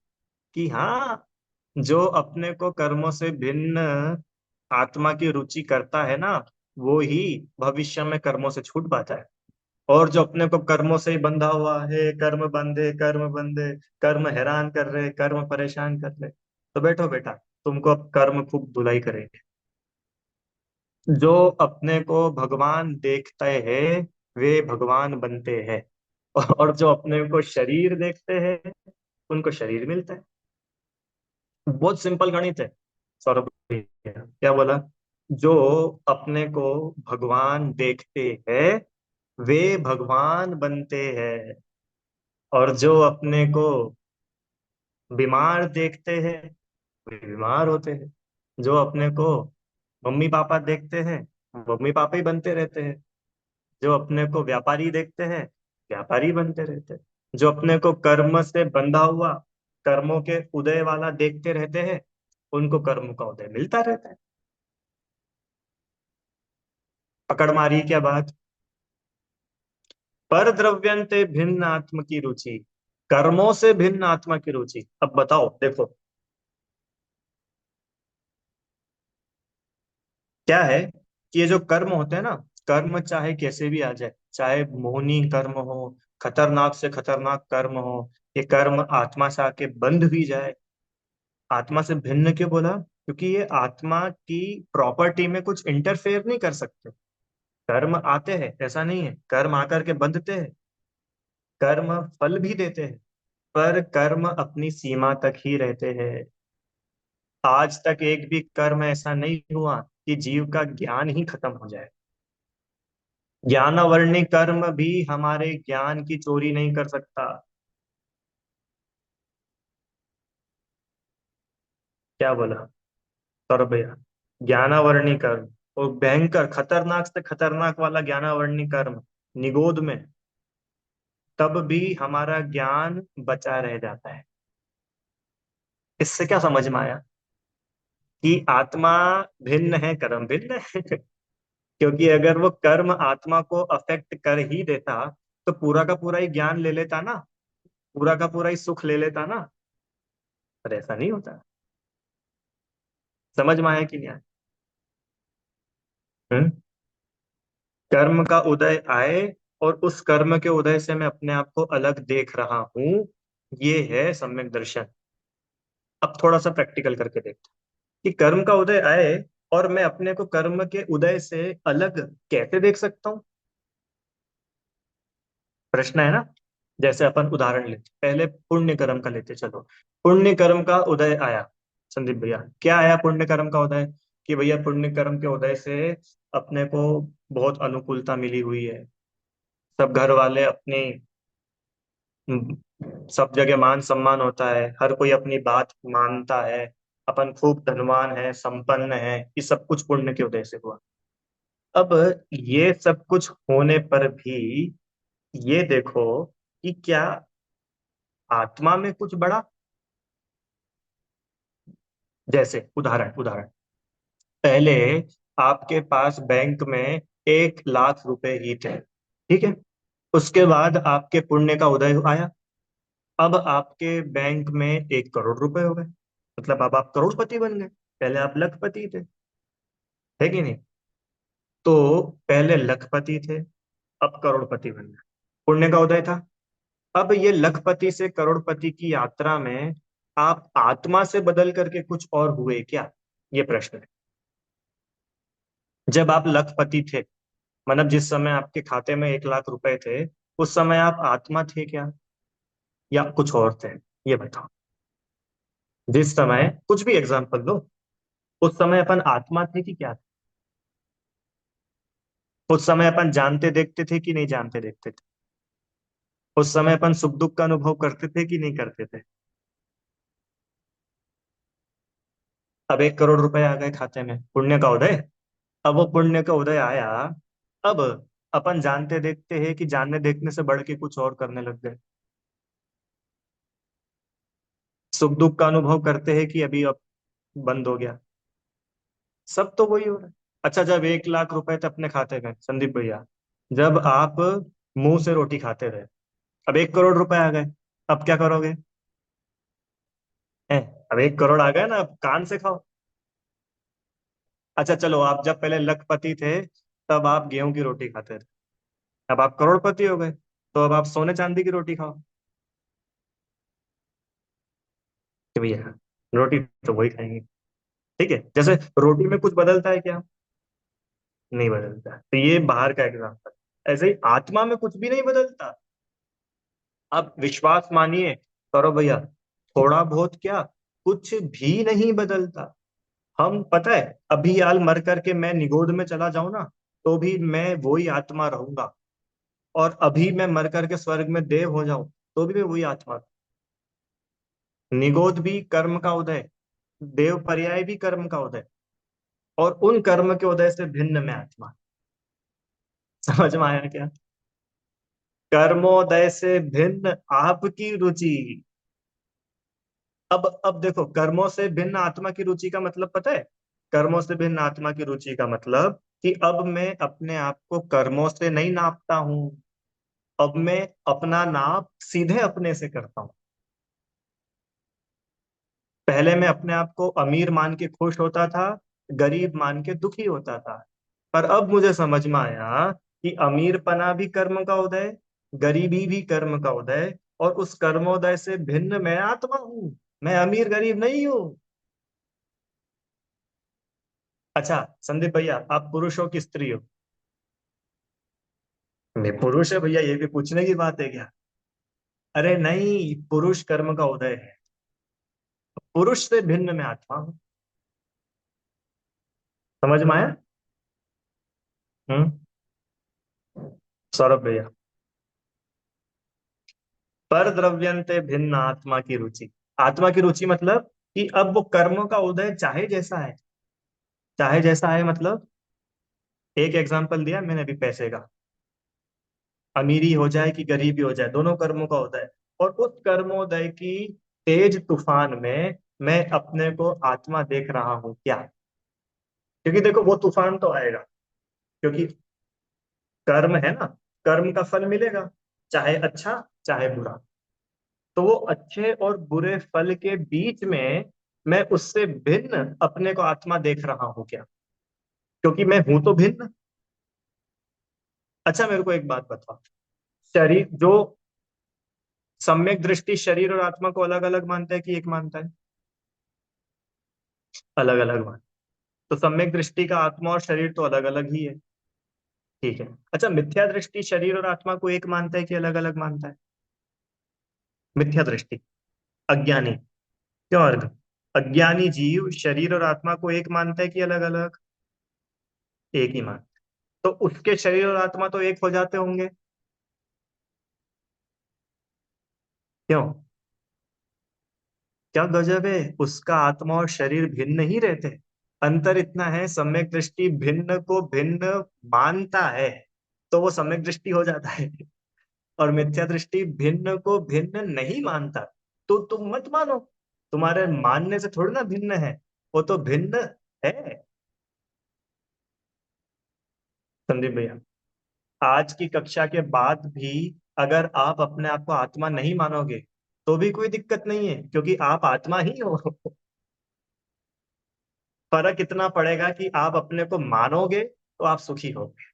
कि हाँ, जो अपने को कर्मों से भिन्न आत्मा की रुचि करता है ना, वो ही भविष्य में कर्मों से छूट पाता है। और जो अपने को कर्मों से ही बंधा हुआ है, कर्म बंधे कर्म बंधे, कर्म हैरान कर रहे, कर्म परेशान कर रहे, तो बैठो बेटा, तुमको अब कर्म खूब धुलाई करेंगे। जो अपने को भगवान देखते हैं वे भगवान बनते हैं, और जो अपने को शरीर देखते हैं उनको शरीर मिलता है। बहुत सिंपल गणित है। सौरभ भैया क्या बोला? जो अपने को भगवान देखते हैं वे भगवान बनते हैं, और जो अपने को बीमार देखते हैं वे बीमार होते हैं। जो अपने को मम्मी पापा देखते हैं मम्मी पापा ही बनते रहते हैं। जो अपने को व्यापारी देखते हैं व्यापारी बनते रहते हैं। जो अपने को कर्म से बंधा हुआ, कर्मों के उदय वाला देखते रहते हैं, उनको कर्म का उदय मिलता रहता है। पकड़ मारी क्या बात? पर द्रव्यंते भिन्न आत्म की रुचि, कर्मों से भिन्न आत्मा की रुचि। अब बताओ देखो, क्या है कि ये जो कर्म होते हैं ना, कर्म चाहे कैसे भी आ जाए, चाहे मोहनी कर्म हो, खतरनाक से खतरनाक कर्म हो, ये कर्म आत्मा से आके बंध भी जाए। आत्मा से भिन्न क्यों बोला? क्योंकि ये आत्मा की प्रॉपर्टी में कुछ इंटरफेयर नहीं कर सकते। कर्म आते हैं, ऐसा नहीं है, कर्म आकर के बंधते हैं, कर्म फल भी देते हैं, पर कर्म अपनी सीमा तक ही रहते हैं। आज तक एक भी कर्म ऐसा नहीं हुआ कि जीव का ज्ञान ही खत्म हो जाए। ज्ञानावरणी कर्म भी हमारे ज्ञान की चोरी नहीं कर सकता। क्या बोला सौरभ भैया? ज्ञानावरणी कर्म, और भयंकर खतरनाक से खतरनाक वाला ज्ञानावरणी कर्म निगोद में, तब भी हमारा ज्ञान बचा रह जाता है। इससे क्या समझ में आया? कि आत्मा भिन्न है, कर्म भिन्न है। क्योंकि अगर वो कर्म आत्मा को अफेक्ट कर ही देता तो पूरा का पूरा ही ज्ञान ले लेता ना, पूरा का पूरा ही सुख ले लेता ना, पर ऐसा नहीं होता। समझ में आया कि नहीं आया? हम्म? कर्म का उदय आए, और उस कर्म के उदय से मैं अपने आप को अलग देख रहा हूं, ये है सम्यक दर्शन। अब थोड़ा सा प्रैक्टिकल करके देखते हैं कि कर्म का उदय आए और मैं अपने को कर्म के उदय से अलग कैसे देख सकता हूँ। प्रश्न है ना? जैसे अपन उदाहरण लेते, पहले पुण्य कर्म का लेते, चलो। पुण्य कर्म का उदय आया, संदीप भैया क्या आया पुण्य कर्म का उदय? कि भैया पुण्य कर्म के उदय से अपने को बहुत अनुकूलता मिली हुई है, सब घर वाले अपनी, सब जगह मान सम्मान होता है, हर कोई अपनी बात मानता है, अपन खूब धनवान है, संपन्न है, ये सब कुछ पुण्य के उदय से हुआ। अब ये सब कुछ होने पर भी ये देखो कि क्या आत्मा में कुछ बड़ा? जैसे उदाहरण उदाहरण, पहले आपके पास बैंक में 1 लाख रुपए ही थे, ठीक है? उसके बाद आपके पुण्य का उदय आया, अब आपके बैंक में 1 करोड़ रुपए हो गए, मतलब अब आप करोड़पति बन गए। पहले आप लखपति थे, है कि नहीं? तो पहले लखपति थे, अब करोड़पति बन गए, पुण्य का उदय था। अब ये लखपति से करोड़पति की यात्रा में आप आत्मा से बदल करके कुछ और हुए क्या? ये प्रश्न है। जब आप लखपति थे, मतलब जिस समय आपके खाते में 1 लाख रुपए थे, उस समय आप आत्मा थे क्या, या कुछ और थे? ये बताओ। जिस समय, कुछ भी एग्जांपल दो, उस समय अपन आत्मा थे कि क्या थे? उस समय अपन जानते देखते थे कि नहीं जानते देखते थे? उस समय अपन सुख दुख का अनुभव करते थे कि नहीं करते थे? अब 1 करोड़ रुपए आ गए खाते में, पुण्य का उदय। अब वो पुण्य का उदय आया, अब अपन जानते देखते हैं कि जानने देखने से बढ़ के कुछ और करने लग गए? सुख दुख का अनुभव करते हैं कि अभी अब बंद हो गया? सब तो वही हो रहा है। अच्छा, जब 1 लाख रुपए थे अपने खाते में संदीप भैया, जब आप मुंह से रोटी खाते रहे, अब 1 करोड़ रुपए आ गए, अब क्या करोगे? हैं? अब 1 करोड़ आ गए ना, अब कान से खाओ। अच्छा चलो, आप जब पहले लखपति थे, तब आप गेहूं की रोटी खाते थे। अब आप करोड़पति हो गए, तो अब आप सोने चांदी की रोटी खाओ। कि भैया, रोटी तो वही खाएंगे। ठीक है, जैसे रोटी में कुछ बदलता है क्या? नहीं बदलता, तो ये बाहर का एग्जाम्पल। ऐसे ही आत्मा में कुछ भी नहीं बदलता। आप विश्वास मानिए, करो भैया, थोड़ा बहुत क्या, कुछ भी नहीं बदलता। हम पता है, अभी यार मर करके मैं निगोद में चला जाऊं ना, तो भी मैं वही आत्मा रहूंगा। और अभी मैं मर करके स्वर्ग में देव हो जाऊं, तो भी मैं वही आत्मा। निगोद भी कर्म का उदय, देव पर्याय भी कर्म का उदय, और उन कर्म के उदय से भिन्न मैं आत्मा। समझ में आया क्या? कर्मोदय से भिन्न आपकी रुचि। अब देखो, कर्मों से भिन्न आत्मा की रुचि का मतलब पता है? कर्मों से भिन्न आत्मा की रुचि का मतलब कि अब मैं अपने आप को कर्मों से नहीं नापता हूं। अब मैं अपना नाप सीधे अपने से करता हूं। पहले मैं अपने आप को अमीर मान के खुश होता था, गरीब मान के दुखी होता था। पर अब मुझे समझ में आया कि अमीरपना भी कर्म का उदय, गरीबी भी कर्म का उदय, और उस कर्मोदय से भिन्न मैं आत्मा हूं। मैं अमीर गरीब नहीं हूं। अच्छा संदीप भैया, आप पुरुष हो कि स्त्री हो? मैं पुरुष है भैया, ये भी पूछने की बात है क्या? अरे नहीं, पुरुष कर्म का उदय है। पुरुष से भिन्न मैं आत्मा हूं। समझ में आया? हम्म। सौरभ भैया, पर द्रव्यंते भिन्न आत्मा की रुचि। आत्मा की रुचि मतलब कि अब वो कर्मों का उदय चाहे जैसा है, चाहे जैसा है मतलब, एक एग्जांपल दिया मैंने अभी पैसे का। अमीरी हो जाए कि गरीबी हो जाए, दोनों कर्मों का उदय। और उस कर्मोदय की तेज तूफान में मैं अपने को आत्मा देख रहा हूं क्या? क्योंकि देखो, वो तूफान तो आएगा, क्योंकि कर्म है ना, कर्म का फल मिलेगा, चाहे अच्छा चाहे बुरा। तो वो अच्छे और बुरे फल के बीच में मैं उससे भिन्न अपने को आत्मा देख रहा हूं क्या? क्योंकि मैं हूं तो भिन्न। अच्छा मेरे को एक बात बताओ, शरीर जो, सम्यक दृष्टि शरीर और आत्मा को अलग अलग मानता है कि एक मानता है? अलग अलग मान। तो सम्यक दृष्टि का आत्मा और शरीर तो अलग अलग ही है। ठीक है। अच्छा, मिथ्या दृष्टि शरीर और आत्मा को एक मानता है कि अलग अलग मानता है? मिथ्या दृष्टि, अज्ञानी। क्यों अर्घ? अज्ञानी जीव शरीर और आत्मा को एक मानता है कि अलग अलग? एक ही मान। तो उसके शरीर और आत्मा तो एक हो जाते होंगे। क्यों? क्या गजब है, उसका आत्मा और शरीर भिन्न ही रहते हैं। अंतर इतना है, सम्यक दृष्टि भिन्न को भिन्न मानता है, तो वो सम्यक दृष्टि हो जाता है। और मिथ्या दृष्टि भिन्न को भिन्न नहीं मानता। तो तुम मत मानो, तुम्हारे मानने से थोड़ी ना भिन्न है, वो तो भिन्न है। संदीप भैया, आज की कक्षा के बाद भी अगर आप अपने आप को आत्मा नहीं मानोगे, तो भी कोई दिक्कत नहीं है, क्योंकि आप आत्मा ही हो। फर्क इतना पड़ेगा कि आप अपने को मानोगे तो आप सुखी होगे।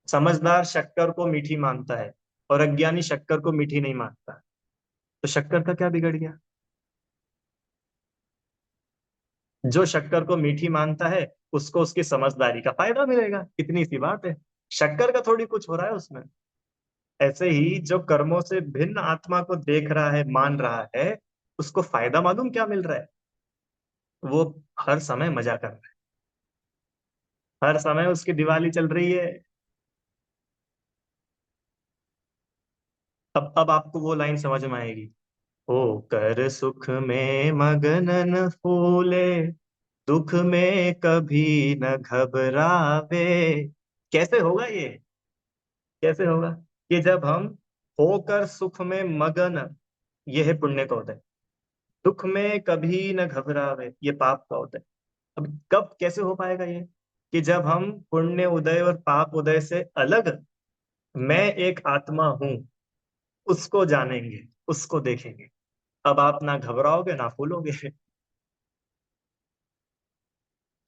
समझदार शक्कर को मीठी मानता है, और अज्ञानी शक्कर को मीठी नहीं मानता। तो शक्कर का क्या बिगड़ गया? जो शक्कर को मीठी मानता है उसको उसकी समझदारी का फायदा मिलेगा, इतनी सी बात है। शक्कर का थोड़ी कुछ हो रहा है उसमें। ऐसे ही जो कर्मों से भिन्न आत्मा को देख रहा है, मान रहा है, उसको फायदा मालूम क्या मिल रहा है? वो हर समय मजा कर रहा है, हर समय उसकी दिवाली चल रही है। अब आपको वो लाइन समझ में आएगी। ओ कर सुख में मगन फूले, दुख में कभी न घबरावे। कैसे होगा ये? कैसे होगा? कि जब हम होकर सुख में मगन, ये है पुण्य का उदय। दुख में कभी न घबरावे, ये पाप का उदय। अब कब कैसे हो पाएगा ये? कि जब हम पुण्य उदय और पाप उदय से अलग मैं एक आत्मा हूं, उसको जानेंगे, उसको देखेंगे। अब आप ना घबराओगे ना फूलोगे।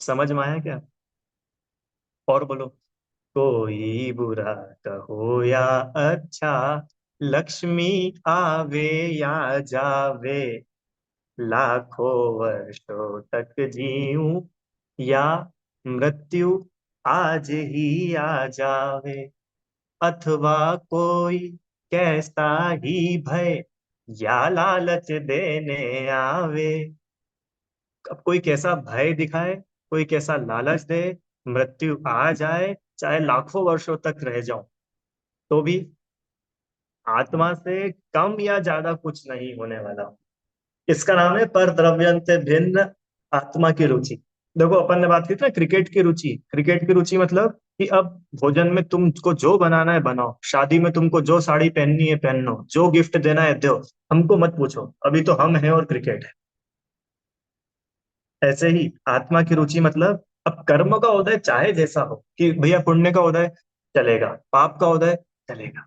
समझ में आया क्या? और बोलो। कोई बुरा कहो या अच्छा, लक्ष्मी आवे या जावे, लाखों वर्षों तक जीऊं या मृत्यु आज ही आ जावे, अथवा कोई कैसा ही भय या लालच देने आवे। अब कोई कैसा भय दिखाए, कोई कैसा लालच दे, मृत्यु आ जाए, चाहे लाखों वर्षों तक रह जाऊं, तो भी आत्मा से कम या ज्यादा कुछ नहीं होने वाला। इसका नाम है पर द्रव्यंत भिन्न आत्मा की रुचि। देखो अपन ने बात की थी ना क्रिकेट की रुचि। क्रिकेट की रुचि मतलब कि अब भोजन में तुमको जो बनाना है बनाओ, शादी में तुमको जो साड़ी पहननी है पहनो, जो गिफ्ट देना है दो, हमको मत पूछो, अभी तो हम हैं और क्रिकेट है। ऐसे ही आत्मा की रुचि मतलब अब कर्म का उदय चाहे जैसा हो, कि भैया पुण्य का उदय चलेगा, पाप का उदय चलेगा।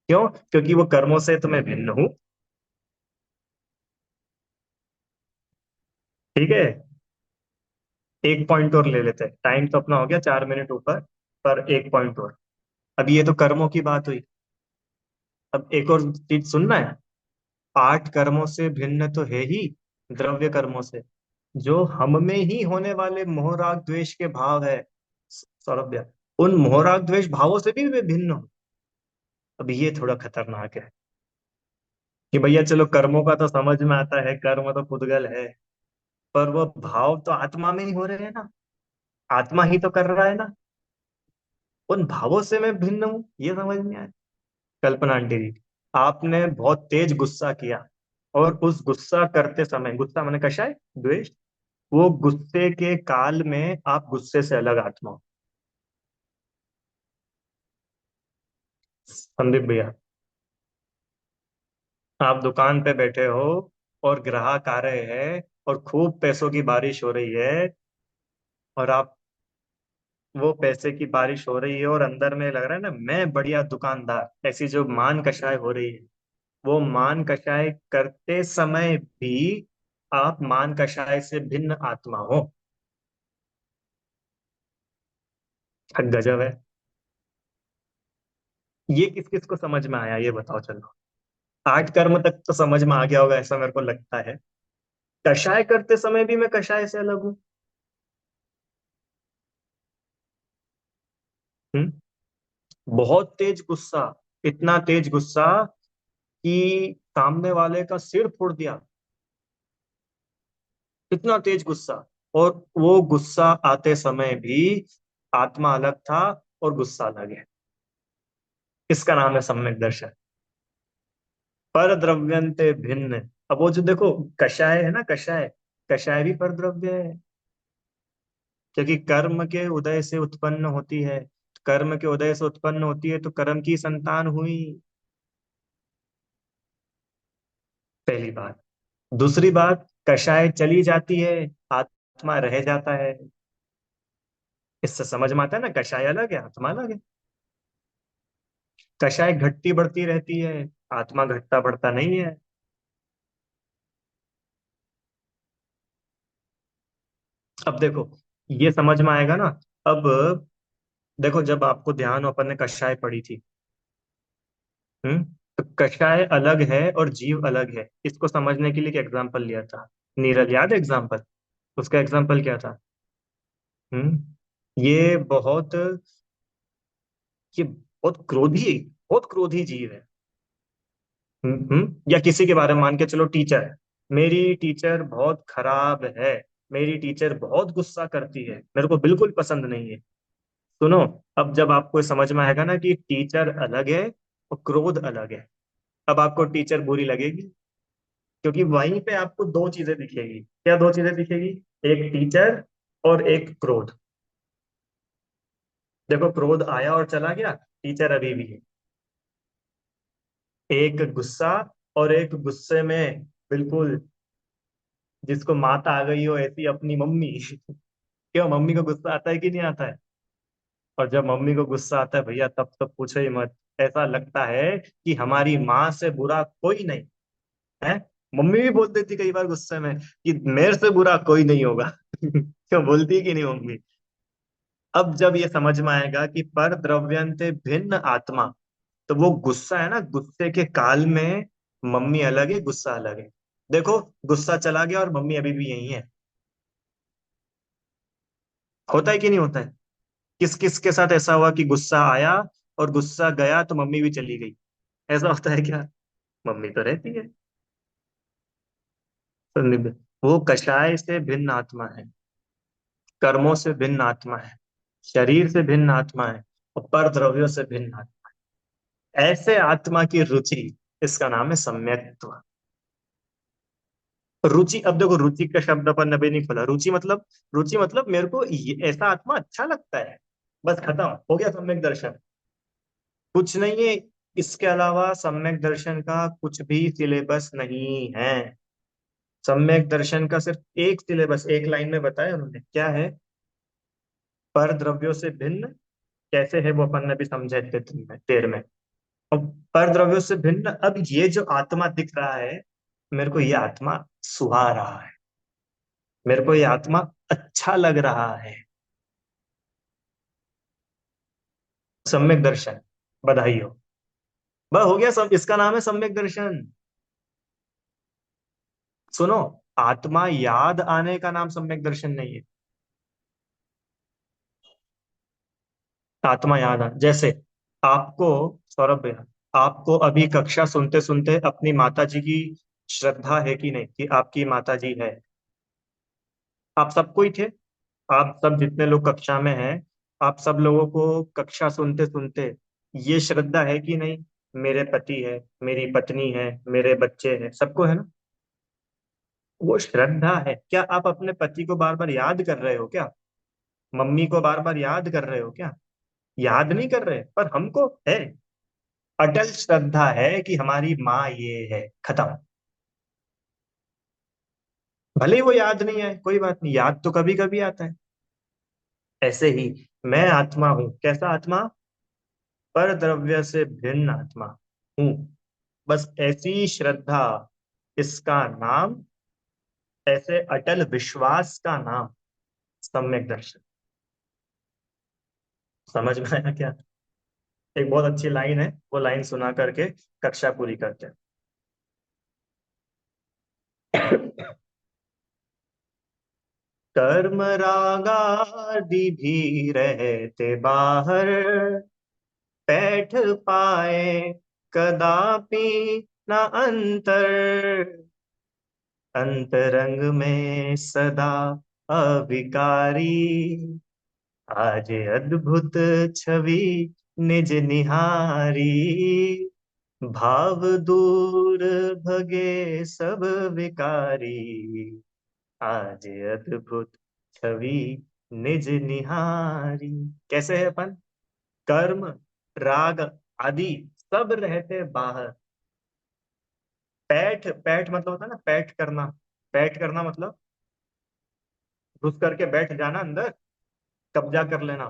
क्यों? क्योंकि वो कर्मों से तो मैं भिन्न हूं। ठीक है। एक पॉइंट और ले लेते हैं, टाइम तो अपना हो गया 4 मिनट ऊपर, पर एक पॉइंट और। अब ये तो कर्मों की बात हुई। अब एक और चीज सुनना है। 8 कर्मों से भिन्न तो है ही द्रव्य कर्मों से, जो हम में ही होने वाले मोह राग द्वेष के भाव है सौरभ्य, उन मोह राग द्वेष भावों से भी वे भिन्न हो। अब ये थोड़ा खतरनाक है कि भैया चलो कर्मों का तो समझ में आता है, कर्म तो पुद्गल है, पर वो भाव तो आत्मा में ही हो रहे हैं ना, आत्मा ही तो कर रहा है ना। उन भावों से मैं भिन्न हूं, ये समझ में आया। कल्पना आंटी जी, आपने बहुत तेज गुस्सा किया, और उस गुस्सा करते समय, गुस्सा मैंने कशा है, द्वेष, वो गुस्से के काल में आप गुस्से से अलग आत्मा हो। संदीप भैया, आप दुकान पे बैठे हो और ग्राहक आ रहे हैं और खूब पैसों की बारिश हो रही है, और आप, वो पैसे की बारिश हो रही है और अंदर में लग रहा है ना मैं बढ़िया दुकानदार, ऐसी जो मान कषाय हो रही है, वो मान कषाय करते समय भी आप मान कषाय से भिन्न आत्मा हो। गजब है। ये किस किस को समझ में आया, ये बताओ चलो। 8 कर्म तक तो समझ में आ गया होगा ऐसा मेरे को लगता है। कषाय करते समय भी मैं कषाय से अलग हूँ। हम्म। बहुत तेज गुस्सा, इतना तेज गुस्सा कि सामने वाले का सिर फोड़ दिया, इतना तेज गुस्सा। और वो गुस्सा आते समय भी आत्मा अलग था और गुस्सा अलग है। इसका नाम है सम्यक दर्शन। पर द्रव्यंते भिन्न। अब वो जो देखो कषाय है ना, कषाय, कषाय भी पर द्रव्य है, क्योंकि कर्म के उदय से उत्पन्न होती है। कर्म के उदय से उत्पन्न होती है तो कर्म की संतान हुई। पहली बात। दूसरी बात, कषाय चली जाती है, आत्मा रह जाता है। इससे समझ में आता है ना, कषाय अलग है आत्मा अलग है। कषाय घटती बढ़ती रहती है, आत्मा घटता बढ़ता नहीं है। अब देखो, ये समझ में आएगा ना। अब देखो, जब आपको ध्यान हो, अपन ने कषाय पढ़ी थी। हम्म। तो कषाय अलग है और जीव अलग है, इसको समझने के लिए एक एग्जाम्पल लिया था। नीरज, याद है एग्जाम्पल? उसका एग्जाम्पल क्या था? ये बहुत ये बहुत क्रोधी, बहुत क्रोधी जीव है। या किसी के बारे में मान के चलो, टीचर, मेरी टीचर बहुत खराब है, मेरी टीचर बहुत गुस्सा करती है, मेरे को बिल्कुल पसंद नहीं है। सुनो, अब जब आपको समझ में आएगा ना कि टीचर अलग है और क्रोध अलग है, अब आपको टीचर बुरी लगेगी, क्योंकि वहीं पे आपको दो चीजें दिखेगी। क्या दो चीजें दिखेगी? एक टीचर और एक क्रोध। देखो, क्रोध आया और चला गया, टीचर अभी भी है। एक गुस्सा, और एक गुस्से में बिल्कुल, जिसको माता आ गई हो ऐसी अपनी मम्मी। क्यों, मम्मी को गुस्सा आता है कि नहीं आता है? और जब मम्मी को गुस्सा आता है भैया, तब तो पूछो ही मत। ऐसा लगता है कि हमारी माँ से बुरा कोई नहीं है। मम्मी भी बोल देती कई बार गुस्से में कि मेरे से बुरा कोई नहीं होगा। क्यों बोलती है कि नहीं मम्मी? अब जब ये समझ में आएगा कि पर द्रव्यंते भिन्न आत्मा, तो वो गुस्सा है ना, गुस्से के काल में मम्मी अलग है, गुस्सा अलग है। देखो, गुस्सा चला गया और मम्मी अभी भी यही है। होता है कि नहीं होता है? किस किस के साथ ऐसा हुआ कि गुस्सा आया और गुस्सा गया तो मम्मी भी चली गई? ऐसा होता है क्या? मम्मी तो रहती है। तो वो कषाय से भिन्न आत्मा है, कर्मों से भिन्न आत्मा है, शरीर से भिन्न आत्मा है, और पर द्रव्यों से भिन्न आत्मा है। ऐसे आत्मा की रुचि, इसका नाम है सम्यक्त्व। रुचि, अब देखो, रुचि का शब्द अपन अभी नहीं खोला। रुचि मतलब मेरे को ऐसा आत्मा अच्छा लगता है, बस खत्म हो गया सम्यक दर्शन। कुछ नहीं है इसके अलावा, सम्यक दर्शन का कुछ भी सिलेबस नहीं है। सम्यक दर्शन का सिर्फ एक सिलेबस, एक लाइन में बताया उन्होंने, क्या है? पर द्रव्यों से भिन्न कैसे है, वो अपन ने भी समझा थे तेर में। अब पर द्रव्यों से भिन्न, अब ये जो आत्मा दिख रहा है, मेरे को ये आत्मा सुहा रहा है, मेरे को ये आत्मा अच्छा लग रहा है। सम्यक दर्शन, बधाई हो। बस हो गया सब, इसका नाम है सम्यक दर्शन। सुनो, आत्मा याद आने का नाम सम्यक दर्शन नहीं है। आत्मा याद आ, जैसे आपको, सौरभ भैया, आपको अभी कक्षा सुनते सुनते अपनी माता जी की श्रद्धा है कि नहीं, कि आपकी माता जी है? आप सबको ही थे, आप सब जितने लोग कक्षा में हैं, आप सब लोगों को कक्षा सुनते सुनते ये श्रद्धा है कि नहीं? मेरे पति है, मेरी पत्नी है, मेरे बच्चे हैं, सबको है ना? वो श्रद्धा है। क्या आप अपने पति को बार बार याद कर रहे हो क्या? मम्मी को बार बार याद कर रहे हो क्या? याद नहीं कर रहे, पर हमको है। अटल श्रद्धा है कि हमारी माँ ये है, खत्म। भले ही वो याद नहीं आए, कोई बात नहीं, याद तो कभी कभी आता है। ऐसे ही मैं आत्मा हूं। कैसा आत्मा? पर द्रव्य से भिन्न आत्मा हूं। बस ऐसी श्रद्धा, इसका नाम, ऐसे अटल विश्वास का नाम सम्यक दर्शन। समझ में आया क्या? एक बहुत अच्छी लाइन है, वो लाइन सुना करके कक्षा पूरी करते हैं। कर्म रागादि भी रहते बाहर, बैठ पाए कदापि न अंतर, अंतरंग में सदा अविकारी, आज अद्भुत छवि निज निहारी, भाव दूर भगे सब विकारी, आज अद्भुत छवि निज निहारी। कैसे है अपन? कर्म, राग आदि सब रहते बाहर। पैठ, पैठ मतलब होता है ना, पैठ करना। पैठ करना मतलब घुस करके बैठ जाना अंदर, कब्जा कर लेना।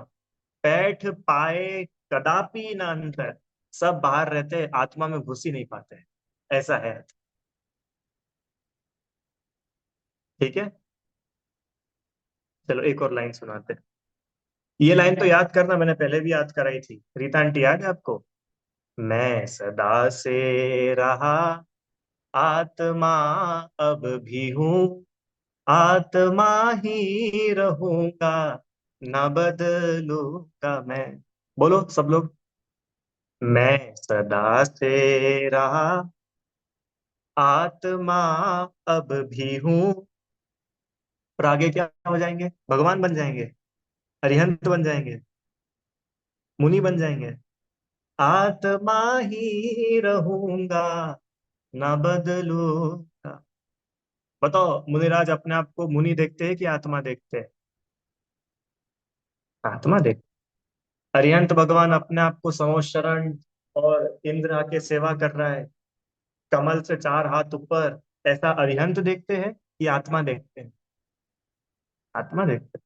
पैठ पाए कदापि न अंतर, सब बाहर रहते, आत्मा में घुस ही नहीं पाते। ऐसा है। ठीक है, चलो एक और लाइन सुनाते हैं। ये लाइन तो याद करना, मैंने पहले भी याद कराई थी। रीता आंटी, याद है आपको? मैं सदा से रहा आत्मा, अब भी हूँ, आत्मा ही रहूंगा, न बदलूंगा मैं। बोलो सब लोग। मैं सदा से रहा आत्मा, अब भी हूँ। और आगे क्या हो जाएंगे? भगवान बन जाएंगे, अरिहंत बन जाएंगे, मुनि बन जाएंगे। आत्मा ही रहूंगा, ना बदलूंगा। बताओ मुनिराज अपने आप को मुनि देखते हैं कि आत्मा देखते हैं? आत्मा देखते। अरिहंत भगवान अपने आप को समोशरण और इंद्र आके सेवा कर रहा है, कमल से 4 हाथ ऊपर, ऐसा अरिहंत देखते हैं कि आत्मा देखते हैं? आत्मा देखते हैं।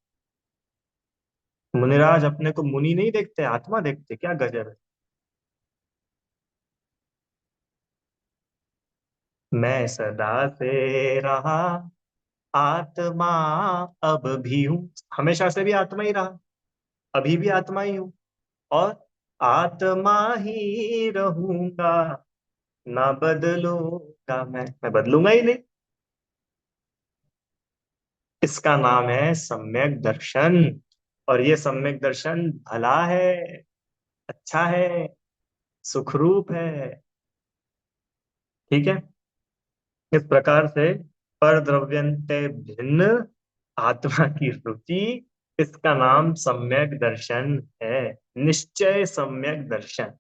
मुनिराज अपने को मुनि नहीं देखते, आत्मा देखते। क्या गजब है। मैं सदा से रहा आत्मा, अब भी हूँ। हमेशा से भी आत्मा ही रहा, अभी भी आत्मा ही हूँ, और आत्मा ही रहूंगा, ना बदलूंगा मैं बदलूंगा ही नहीं। इसका नाम है सम्यक दर्शन। और ये सम्यक दर्शन भला है, अच्छा है, सुखरूप है। ठीक है। इस प्रकार से पर द्रव्यंते भिन्न आत्मा की रुचि, इसका नाम सम्यक दर्शन है। निश्चय सम्यक दर्शन।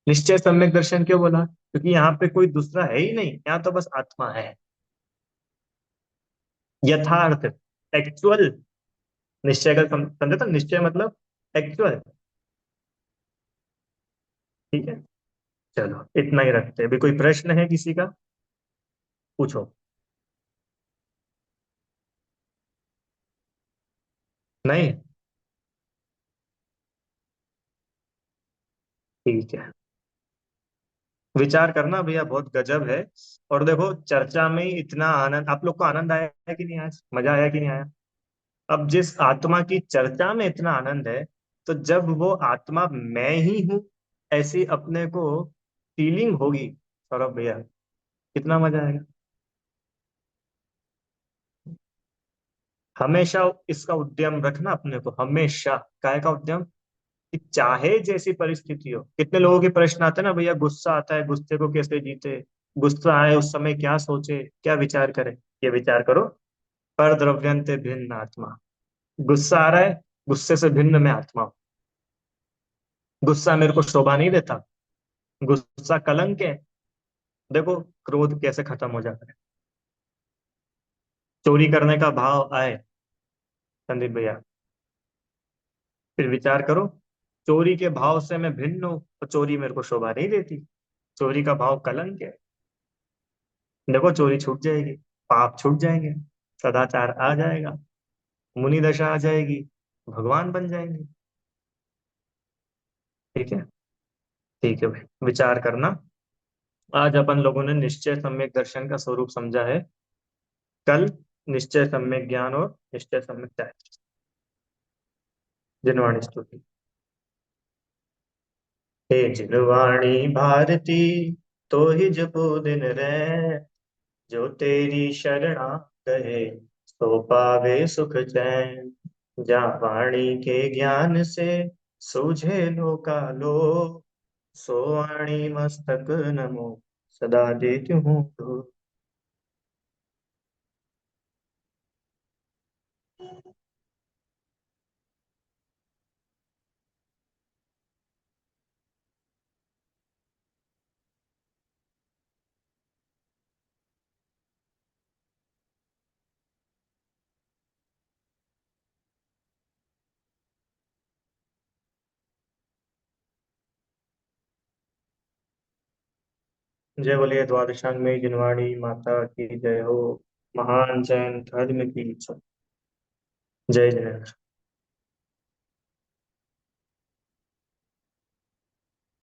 निश्चय सम्यक दर्शन क्यों बोला? क्योंकि यहाँ पे कोई दूसरा है ही नहीं, यहाँ तो बस आत्मा है। यथार्थ, एक्चुअल निश्चय का समझे तो, निश्चय मतलब एक्चुअल। ठीक है। चलो इतना ही रखते हैं। अभी कोई प्रश्न है किसी का? पूछो। नहीं? ठीक है। विचार करना भैया, बहुत गजब है। और देखो चर्चा में ही इतना आनंद, आप लोग को आनंद आया है कि नहीं? आज मजा आया कि नहीं आया? अब जिस आत्मा की चर्चा में इतना आनंद है, तो जब वो आत्मा मैं ही हूं, ऐसी अपने को फीलिंग होगी, सौरभ भैया, कितना मजा आएगा। हमेशा इसका उद्यम रखना अपने को, हमेशा। काय का उद्यम? कि चाहे जैसी परिस्थिति हो। कितने लोगों के प्रश्न आते हैं ना, भैया गुस्सा आता है, गुस्से को कैसे जीते, गुस्सा आए उस समय क्या सोचे, क्या विचार करें? ये विचार करो, पर द्रव्यंते भिन्न आत्मा। गुस्सा आ रहा है, गुस्से से भिन्न मैं आत्मा हूं। गुस्सा मेरे को शोभा नहीं देता, गुस्सा कलंक है। देखो क्रोध कैसे खत्म हो जाता है। चोरी करने का भाव आए, संदीप भैया, फिर विचार करो, चोरी के भाव से मैं भिन्न हूं तो चोरी मेरे को शोभा नहीं देती। चोरी का भाव कलंक है। देखो चोरी छूट जाएगी, पाप छूट जाएंगे, सदाचार आ जाएगा, मुनि दशा आ जाएगी, भगवान बन जाएंगे। ठीक है। ठीक है भाई, विचार करना। आज अपन लोगों ने निश्चय सम्यक दर्शन का स्वरूप समझा है। कल निश्चय सम्यक ज्ञान और निश्चय सम्यक त्याग। जिनवाणी स्तुति। हे जिनवाणी भारती, तो ही जपो दिन रैन। जो तेरी शरणा गए, सो पावे सुख चैन। जा वाणी के ज्ञान से सूझे लोकालो, सो वाणी मस्तक नमो सदा देती हूँ तो। जय बोलिए द्वादशांग में जिनवाणी माता की जय हो। महान जैन धर्म की जय। जय जय।